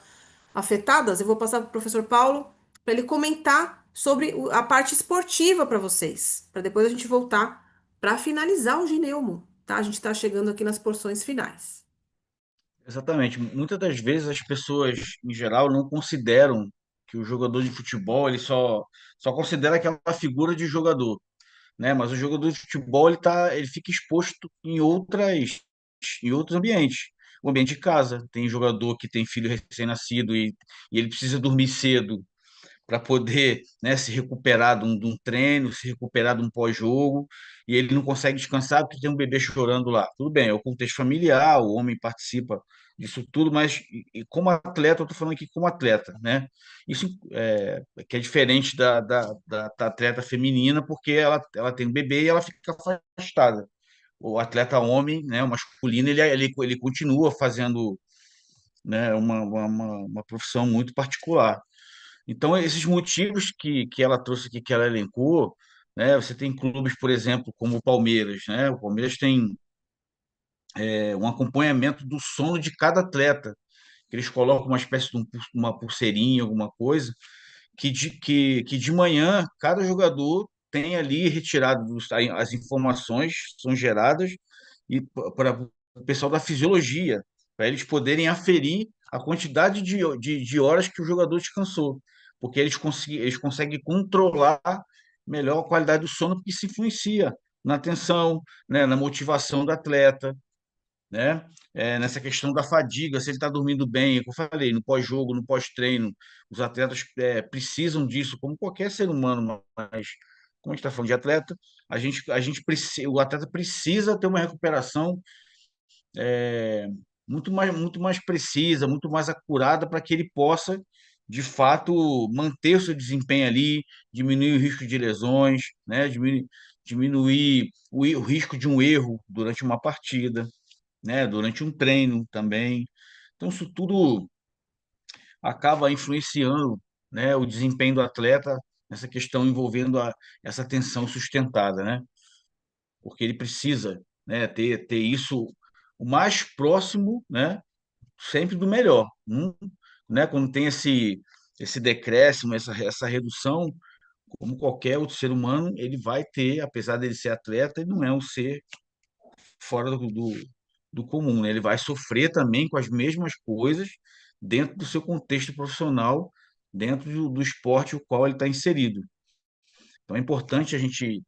afetadas, eu vou passar para o professor Paulo para ele comentar sobre a parte esportiva para vocês, para depois a gente voltar para finalizar o gineumo, tá? A gente está chegando aqui nas porções finais. Exatamente. Muitas das vezes as pessoas, em geral, não consideram que o jogador de futebol ele só considera aquela figura de jogador, né? Mas o jogador de futebol ele fica exposto em outros ambientes. O ambiente de casa, tem jogador que tem filho recém-nascido e ele precisa dormir cedo para poder, né, se recuperar de um treino, se recuperar de um pós-jogo, e ele não consegue descansar porque tem um bebê chorando lá. Tudo bem, é o contexto familiar, o homem participa disso tudo, mas e como atleta, eu estou falando aqui como atleta, né? Isso que é diferente da atleta feminina, porque ela tem um bebê e ela fica afastada. O atleta homem, né, o masculino, ele continua fazendo, né, uma profissão muito particular. Então, esses motivos que ela trouxe aqui, que ela elencou, né? Você tem clubes, por exemplo, como o Palmeiras, né? O Palmeiras tem um acompanhamento do sono de cada atleta, que eles colocam uma espécie de uma pulseirinha, alguma coisa, que de manhã cada jogador tem ali retirado as informações são geradas e para o pessoal da fisiologia, para eles poderem aferir a quantidade de horas que o jogador descansou, porque eles conseguem controlar melhor a qualidade do sono, porque isso influencia na atenção, né, na motivação do atleta. né? Nessa questão da fadiga, se ele está dormindo bem, é o que eu falei, no pós-jogo, no pós-treino, os atletas precisam disso, como qualquer ser humano, mas como a gente está falando de atleta, a gente precisa, o atleta precisa ter uma recuperação é, muito mais precisa, muito mais acurada para que ele possa, de fato, manter o seu desempenho ali, diminuir o risco de lesões, né? Diminuir o risco de um erro durante uma partida, né? Durante um treino também. Então, isso tudo acaba influenciando, né, o desempenho do atleta nessa questão envolvendo essa tensão sustentada, né? Porque ele precisa, né, ter isso o mais próximo, né, sempre do melhor. Né, quando tem esse decréscimo, essa redução, como qualquer outro ser humano, ele vai ter, apesar dele ser atleta, ele não é um ser fora do comum, né? Ele vai sofrer também com as mesmas coisas dentro do seu contexto profissional, dentro do esporte o qual ele está inserido. Então é importante a gente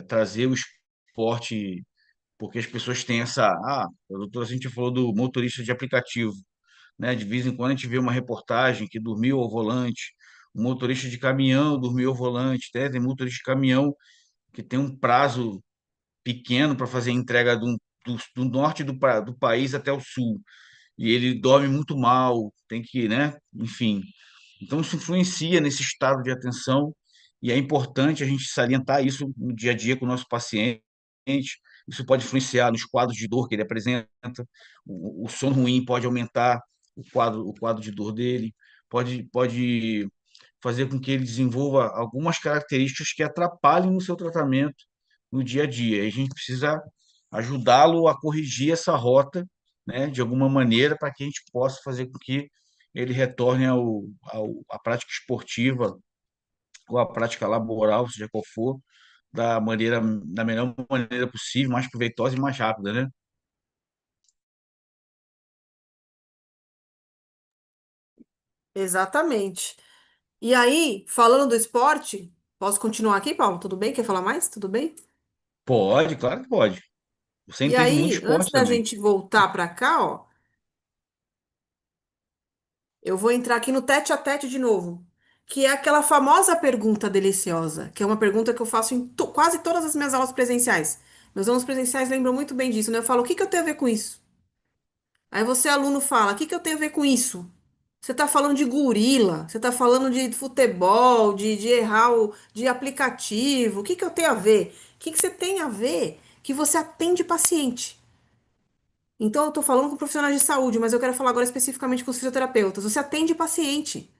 trazer o esporte, porque as pessoas têm essa. A gente falou do motorista de aplicativo, né? De vez em quando a gente vê uma reportagem que dormiu ao volante, um motorista de caminhão dormiu ao volante, né? Tem motorista de caminhão que tem um prazo pequeno para fazer a entrega do norte do país até o sul, e ele dorme muito mal, tem que, né? Enfim. Então, isso influencia nesse estado de atenção, e é importante a gente salientar isso no dia a dia com o nosso paciente. Isso pode influenciar nos quadros de dor que ele apresenta. O sono ruim pode aumentar o quadro de dor dele, pode fazer com que ele desenvolva algumas características que atrapalhem no seu tratamento no dia a dia. E a gente precisa ajudá-lo a corrigir essa rota, né, de alguma maneira, para que a gente possa fazer com que ele retorne à prática esportiva ou à prática laboral, seja qual for, da melhor maneira possível, mais proveitosa e mais rápida, né? Exatamente. E aí, falando do esporte, posso continuar aqui, Paulo? Tudo bem? Quer falar mais? Tudo bem? Pode, claro que pode. Você E entende muito de aí, antes esporte da também. gente voltar para cá, ó, eu vou entrar aqui no tete a tete de novo, que é aquela famosa pergunta deliciosa, que é uma pergunta que eu faço em quase todas as minhas aulas presenciais. Meus alunos presenciais lembram muito bem disso, né? Eu falo, o que que eu tenho a ver com isso? Aí você, aluno, fala, o que que eu tenho a ver com isso? Você está falando de gorila, você está falando de futebol, de errar, de aplicativo, o que que eu tenho a ver? O que que você tem a ver que você atende paciente? Então, eu estou falando com profissionais de saúde, mas eu quero falar agora especificamente com os fisioterapeutas. Você atende paciente.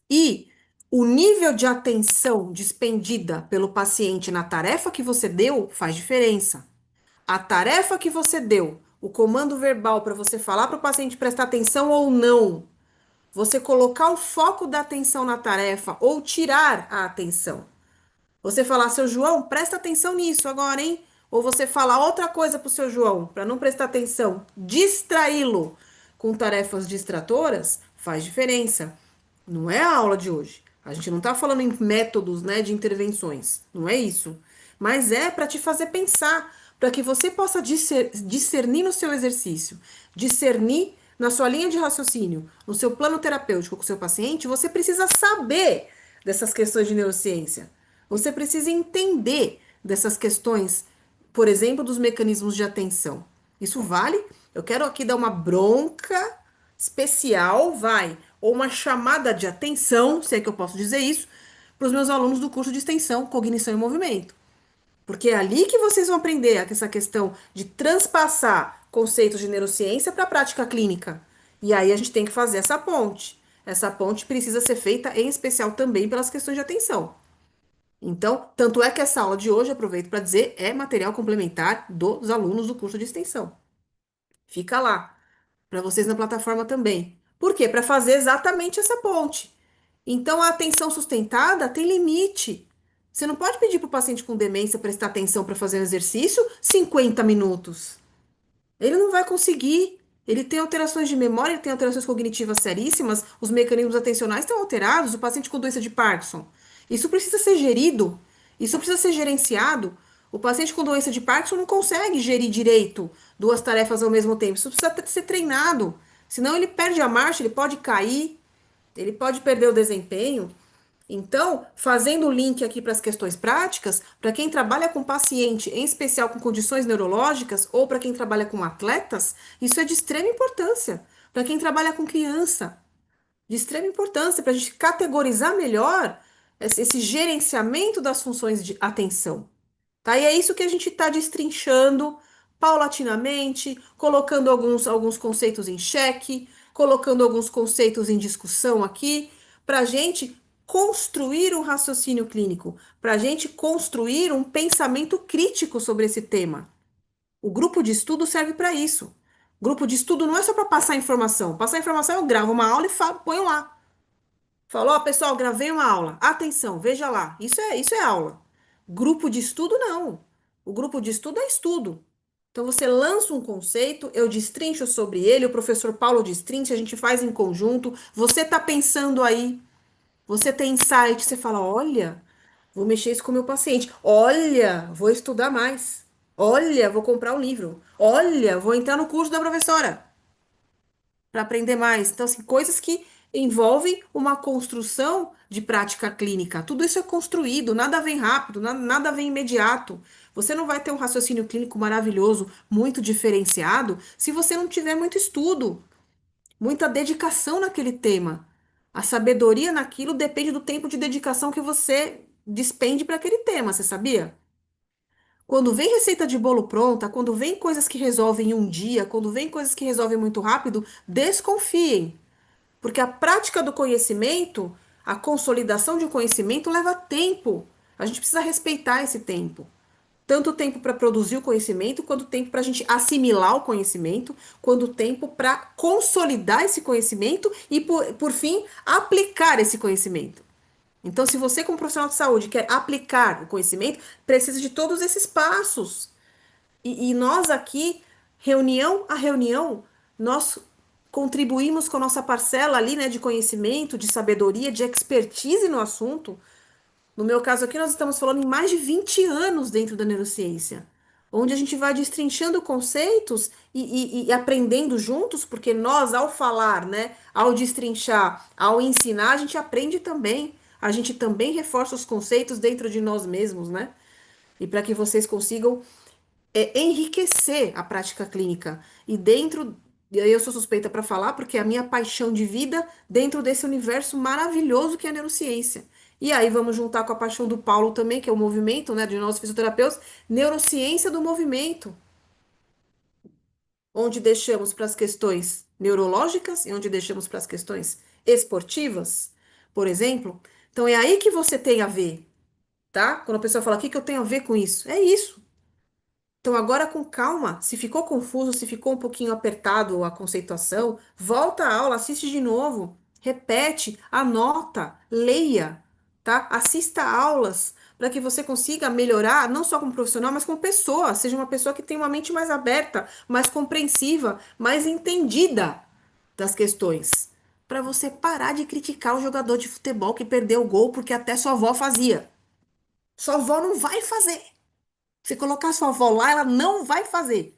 E o nível de atenção despendida pelo paciente na tarefa que você deu faz diferença. A tarefa que você deu, o comando verbal para você falar para o paciente prestar atenção ou não, você colocar o foco da atenção na tarefa ou tirar a atenção. Você falar, seu João, presta atenção nisso agora, hein? Ou você falar outra coisa pro seu João, para não prestar atenção, distraí-lo com tarefas distratoras, faz diferença. Não é a aula de hoje. A gente não tá falando em métodos, né, de intervenções. Não é isso. Mas é para te fazer pensar, para que você possa discernir no seu exercício, discernir na sua linha de raciocínio, no seu plano terapêutico com o seu paciente, você precisa saber dessas questões de neurociência. Você precisa entender dessas questões, por exemplo, dos mecanismos de atenção. Isso vale? Eu quero aqui dar uma bronca especial, vai, ou uma chamada de atenção, se é que eu posso dizer isso, para os meus alunos do curso de extensão Cognição e Movimento. Porque é ali que vocês vão aprender essa questão de transpassar conceitos de neurociência para a prática clínica. E aí a gente tem que fazer essa ponte. Essa ponte precisa ser feita em especial também pelas questões de atenção. Então, tanto é que essa aula de hoje, aproveito para dizer, é material complementar dos alunos do curso de extensão. Fica lá, para vocês na plataforma também. Por quê? Para fazer exatamente essa ponte. Então, a atenção sustentada tem limite. Você não pode pedir para o paciente com demência prestar atenção para fazer um exercício 50 minutos. Ele não vai conseguir. Ele tem alterações de memória, ele tem alterações cognitivas seríssimas, os mecanismos atencionais estão alterados, o paciente com doença de Parkinson. Isso precisa ser gerido, isso precisa ser gerenciado. O paciente com doença de Parkinson não consegue gerir direito duas tarefas ao mesmo tempo. Isso precisa ser treinado. Senão ele perde a marcha, ele pode cair, ele pode perder o desempenho. Então, fazendo o link aqui para as questões práticas, para quem trabalha com paciente, em especial com condições neurológicas, ou para quem trabalha com atletas, isso é de extrema importância. Para quem trabalha com criança, de extrema importância, para a gente categorizar melhor esse gerenciamento das funções de atenção. Tá? E é isso que a gente está destrinchando paulatinamente, colocando alguns conceitos em xeque, colocando alguns conceitos em discussão aqui, para a gente construir um raciocínio clínico, para a gente construir um pensamento crítico sobre esse tema. O grupo de estudo serve para isso. Grupo de estudo não é só para passar informação. Passar informação eu gravo uma aula e ponho lá. Falou, ó, pessoal, gravei uma aula. Atenção, veja lá. Isso é aula. Grupo de estudo, não. O grupo de estudo é estudo. Então você lança um conceito, eu destrincho sobre ele, o professor Paulo destrincha, a gente faz em conjunto. Você está pensando aí, você tem insight, você fala: olha, vou mexer isso com o meu paciente. Olha, vou estudar mais. Olha, vou comprar um livro. Olha, vou entrar no curso da professora para aprender mais. Então, assim, coisas que envolvem uma construção de prática clínica. Tudo isso é construído, nada vem rápido, nada vem imediato. Você não vai ter um raciocínio clínico maravilhoso, muito diferenciado, se você não tiver muito estudo, muita dedicação naquele tema. A sabedoria naquilo depende do tempo de dedicação que você despende para aquele tema, você sabia? Quando vem receita de bolo pronta, quando vem coisas que resolvem em um dia, quando vem coisas que resolvem muito rápido, desconfiem. Porque a prática do conhecimento, a consolidação de um conhecimento leva tempo. A gente precisa respeitar esse tempo. Tanto tempo para produzir o conhecimento, quanto tempo para a gente assimilar o conhecimento, quanto tempo para consolidar esse conhecimento e, por fim, aplicar esse conhecimento. Então, se você, como profissional de saúde, quer aplicar o conhecimento, precisa de todos esses passos. E nós aqui, reunião a reunião, nós contribuímos com a nossa parcela ali, né, de conhecimento, de sabedoria, de expertise no assunto. No meu caso aqui, nós estamos falando em mais de 20 anos dentro da neurociência, onde a gente vai destrinchando conceitos e aprendendo juntos, porque nós, ao falar, né, ao destrinchar, ao ensinar, a gente aprende também. A gente também reforça os conceitos dentro de nós mesmos, né? E para que vocês consigam enriquecer a prática clínica. E dentro, eu sou suspeita para falar, porque é a minha paixão de vida dentro desse universo maravilhoso que é a neurociência. E aí vamos juntar com a paixão do Paulo também, que é o movimento, né, de nós fisioterapeutas, neurociência do movimento, onde deixamos para as questões neurológicas e onde deixamos para as questões esportivas, por exemplo. Então é aí que você tem a ver, tá? Quando a pessoa fala, o que que eu tenho a ver com isso? É isso. Então, agora com calma, se ficou confuso, se ficou um pouquinho apertado a conceituação, volta à aula, assiste de novo, repete, anota, leia, tá? Assista aulas para que você consiga melhorar, não só como profissional, mas como pessoa. Seja uma pessoa que tem uma mente mais aberta, mais compreensiva, mais entendida das questões. Para você parar de criticar o jogador de futebol que perdeu o gol porque até sua avó fazia. Sua avó não vai fazer. Se colocar sua avó lá, ela não vai fazer.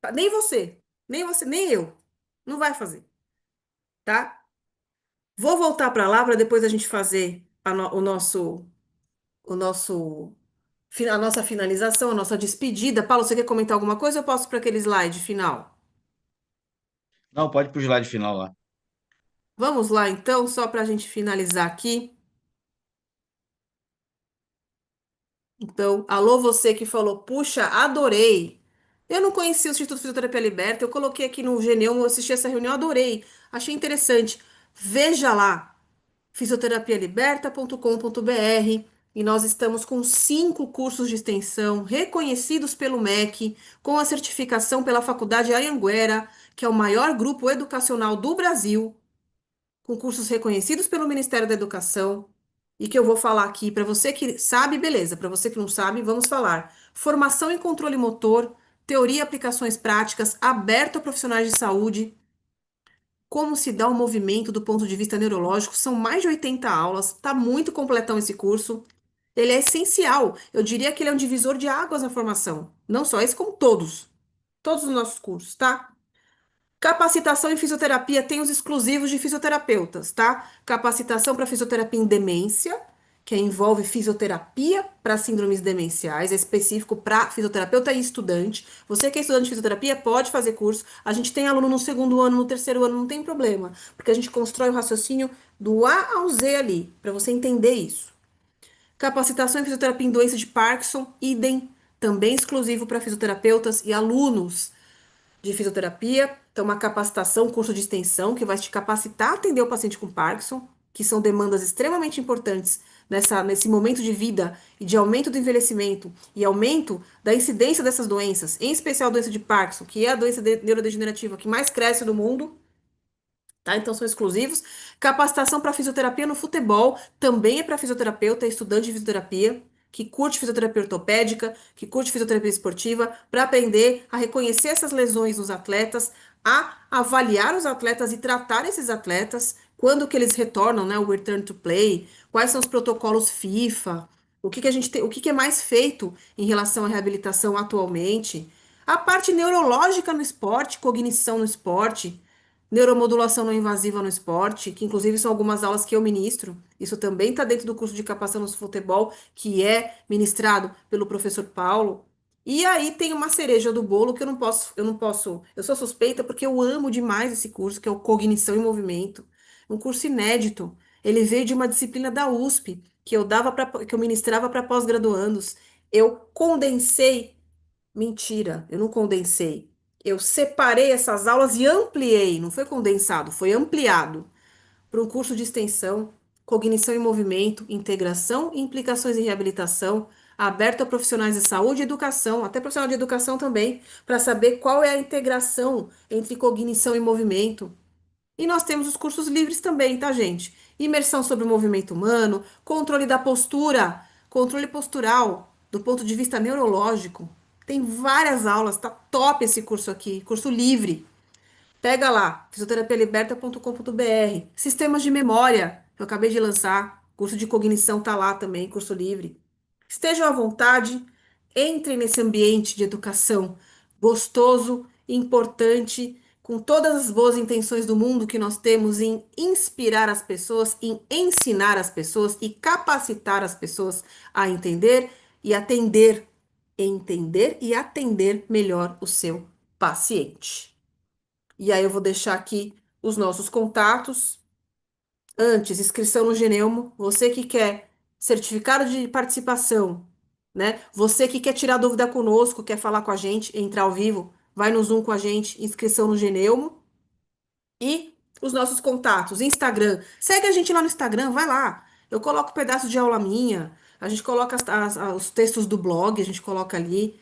Tá? Nem você, nem eu. Não vai fazer, tá? Vou voltar para lá para depois a gente fazer a nossa finalização, a nossa despedida. Paulo, você quer comentar alguma coisa? Eu posso para aquele slide final. Não, pode ir pro slide final lá. Vamos lá, então, só para a gente finalizar aqui. Então, alô, você que falou, puxa, adorei. Eu não conhecia o Instituto Fisioterapia Liberta, eu coloquei aqui no Geneumo, eu assisti essa reunião, adorei. Achei interessante. Veja lá, fisioterapialiberta.com.br, e nós estamos com 5 cursos de extensão reconhecidos pelo MEC, com a certificação pela Faculdade Anhanguera, que é o maior grupo educacional do Brasil, com cursos reconhecidos pelo Ministério da Educação, e que eu vou falar aqui para você que sabe, beleza, para você que não sabe, vamos falar. Formação em controle motor, teoria e aplicações práticas, aberto a profissionais de saúde, como se dá o movimento do ponto de vista neurológico, são mais de 80 aulas, tá muito completão esse curso. Ele é essencial. Eu diria que ele é um divisor de águas na formação. Não só esse, como todos. Todos os nossos cursos, tá? Capacitação em fisioterapia tem os exclusivos de fisioterapeutas, tá? Capacitação para fisioterapia em demência, que envolve fisioterapia para síndromes demenciais, é específico para fisioterapeuta e estudante. Você que é estudante de fisioterapia pode fazer curso. A gente tem aluno no segundo ano, no terceiro ano, não tem problema, porque a gente constrói o raciocínio do A ao Z ali, para você entender isso. Capacitação em fisioterapia em doença de Parkinson, idem, também exclusivo para fisioterapeutas e alunos de fisioterapia, então uma capacitação, um curso de extensão que vai te capacitar a atender o paciente com Parkinson, que são demandas extremamente importantes nesse momento de vida e de aumento do envelhecimento e aumento da incidência dessas doenças, em especial a doença de Parkinson, que é a doença neurodegenerativa que mais cresce no mundo. Tá? Então são exclusivos. Capacitação para fisioterapia no futebol também é para fisioterapeuta, estudante de fisioterapia, que curte fisioterapia ortopédica, que curte fisioterapia esportiva, para aprender a reconhecer essas lesões nos atletas, a avaliar os atletas e tratar esses atletas quando que eles retornam, né, o return to play, quais são os protocolos FIFA, o que que a gente tem, o que que é mais feito em relação à reabilitação atualmente. A parte neurológica no esporte, cognição no esporte, neuromodulação não invasiva no esporte, que inclusive são algumas aulas que eu ministro. Isso também está dentro do curso de capacitação no futebol, que é ministrado pelo professor Paulo. E aí tem uma cereja do bolo que eu sou suspeita porque eu amo demais esse curso, que é o Cognição em Movimento. Um curso inédito. Ele veio de uma disciplina da USP, que eu ministrava para pós-graduandos. Eu condensei. Mentira, eu não condensei. Eu separei essas aulas e ampliei, não foi condensado, foi ampliado para um curso de extensão, cognição em movimento, integração e implicações em reabilitação, aberto a profissionais de saúde e educação, até profissional de educação também, para saber qual é a integração entre cognição e movimento. E nós temos os cursos livres também, tá, gente? Imersão sobre o movimento humano, controle da postura, controle postural, do ponto de vista neurológico. Tem várias aulas, tá top esse curso aqui, curso livre. Pega lá, fisioterapialiberta.com.br. Sistemas de memória, que eu acabei de lançar. Curso de cognição tá lá também, curso livre. Estejam à vontade, entrem nesse ambiente de educação gostoso, importante, com todas as boas intenções do mundo que nós temos em inspirar as pessoas, em ensinar as pessoas e capacitar as pessoas a entender e atender melhor o seu paciente. E aí eu vou deixar aqui os nossos contatos. Antes, inscrição no Geneumo. Você que quer certificado de participação, né? Você que quer tirar dúvida conosco, quer falar com a gente, entrar ao vivo, vai no Zoom com a gente, inscrição no Geneumo. E os nossos contatos, Instagram. Segue a gente lá no Instagram, vai lá. Eu coloco pedaços de aula minha, a gente coloca os textos do blog, a gente coloca ali.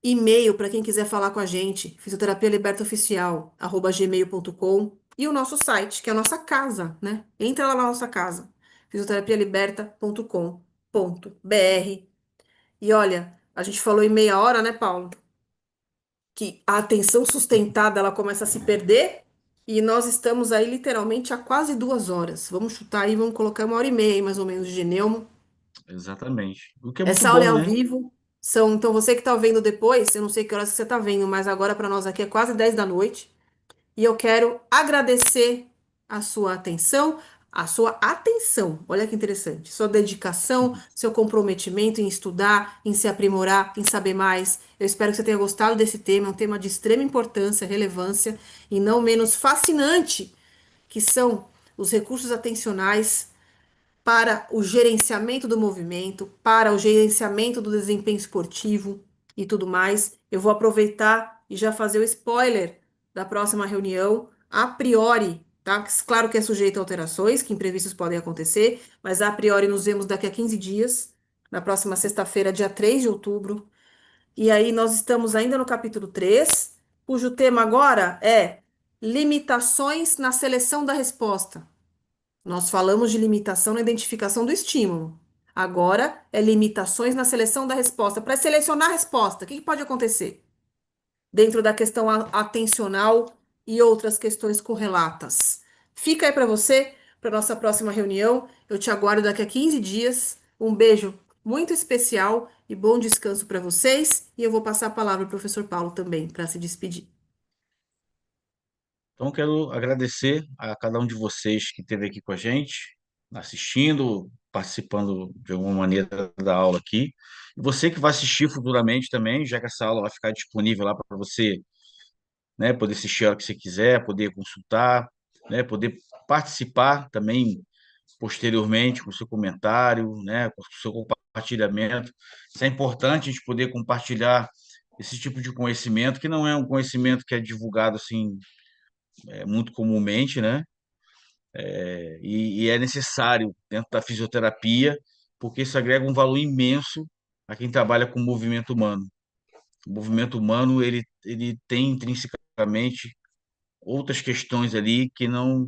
E-mail para quem quiser falar com a gente, fisioterapialibertaoficial@gmail.com e o nosso site, que é a nossa casa, né? Entra lá na nossa casa, fisioterapialiberta.com.br. E olha, a gente falou em meia hora, né, Paulo? Que a atenção sustentada ela começa a se perder e nós estamos aí literalmente há quase 2 horas. Vamos chutar aí, vamos colocar 1 hora e meia aí, mais ou menos de Geneumo. Exatamente. O que é muito Essa aula é bom, ao né? vivo. Então você que está vendo depois, eu não sei que horas que você está vendo, mas agora para nós aqui é quase 10 da noite. E eu quero agradecer a sua atenção, a sua atenção. Olha que interessante. Sua dedicação, seu comprometimento em estudar, em se aprimorar, em saber mais. Eu espero que você tenha gostado desse tema, é um tema de extrema importância, relevância e não menos fascinante, que são os recursos atencionais para o gerenciamento do movimento, para o gerenciamento do desempenho esportivo e tudo mais. Eu vou aproveitar e já fazer o spoiler da próxima reunião, a priori, tá? Claro que é sujeito a alterações, que imprevistos podem acontecer, mas a priori nos vemos daqui a 15 dias, na próxima sexta-feira, dia 3 de outubro. E aí nós estamos ainda no capítulo 3, cujo tema agora é limitações na seleção da resposta. Nós falamos de limitação na identificação do estímulo. Agora é limitações na seleção da resposta. Para selecionar a resposta, o que pode acontecer? Dentro da questão atencional e outras questões correlatas. Fica aí para você, para nossa próxima reunião. Eu te aguardo daqui a 15 dias. Um beijo muito especial e bom descanso para vocês. E eu vou passar a palavra ao professor Paulo também para se despedir. Então, quero agradecer a cada um de vocês que esteve aqui com a gente, assistindo, participando de alguma maneira da aula aqui. E você que vai assistir futuramente também, já que essa aula vai ficar disponível lá para você, né, poder assistir a hora que você quiser, poder consultar, né, poder participar também posteriormente com o seu comentário, né, com o seu compartilhamento. Isso é importante a gente poder compartilhar esse tipo de conhecimento, que não é um conhecimento que é divulgado assim muito comumente, né? E é necessário dentro da fisioterapia, porque isso agrega um valor imenso a quem trabalha com o movimento humano. O movimento humano ele tem intrinsecamente outras questões ali que não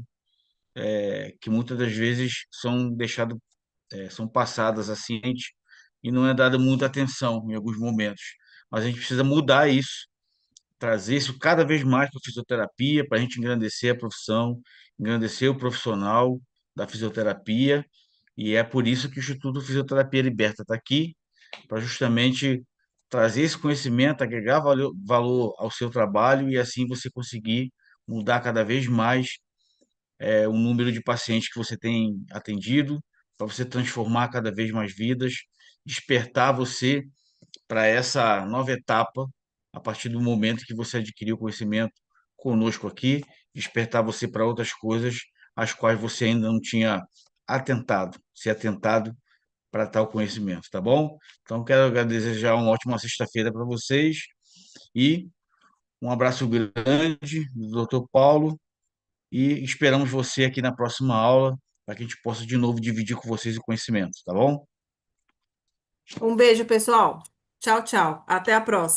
que muitas das vezes são deixadas são passadas assim e não é dada muita atenção em alguns momentos. Mas a gente precisa mudar isso, trazer isso cada vez mais para a fisioterapia, para a gente engrandecer a profissão, engrandecer o profissional da fisioterapia. E é por isso que o Instituto Fisioterapia Liberta está aqui, para justamente trazer esse conhecimento, agregar valor ao seu trabalho e assim você conseguir mudar cada vez mais o número de pacientes que você tem atendido, para você transformar cada vez mais vidas, despertar você para essa nova etapa a partir do momento que você adquiriu conhecimento conosco aqui, despertar você para outras coisas às quais você ainda não tinha se atentado para tal conhecimento, tá bom? Então, quero desejar uma ótima sexta-feira para vocês e um abraço grande do Dr. Paulo e esperamos você aqui na próxima aula para que a gente possa de novo dividir com vocês o conhecimento, tá bom? Um beijo, pessoal. Tchau, tchau. Até a próxima.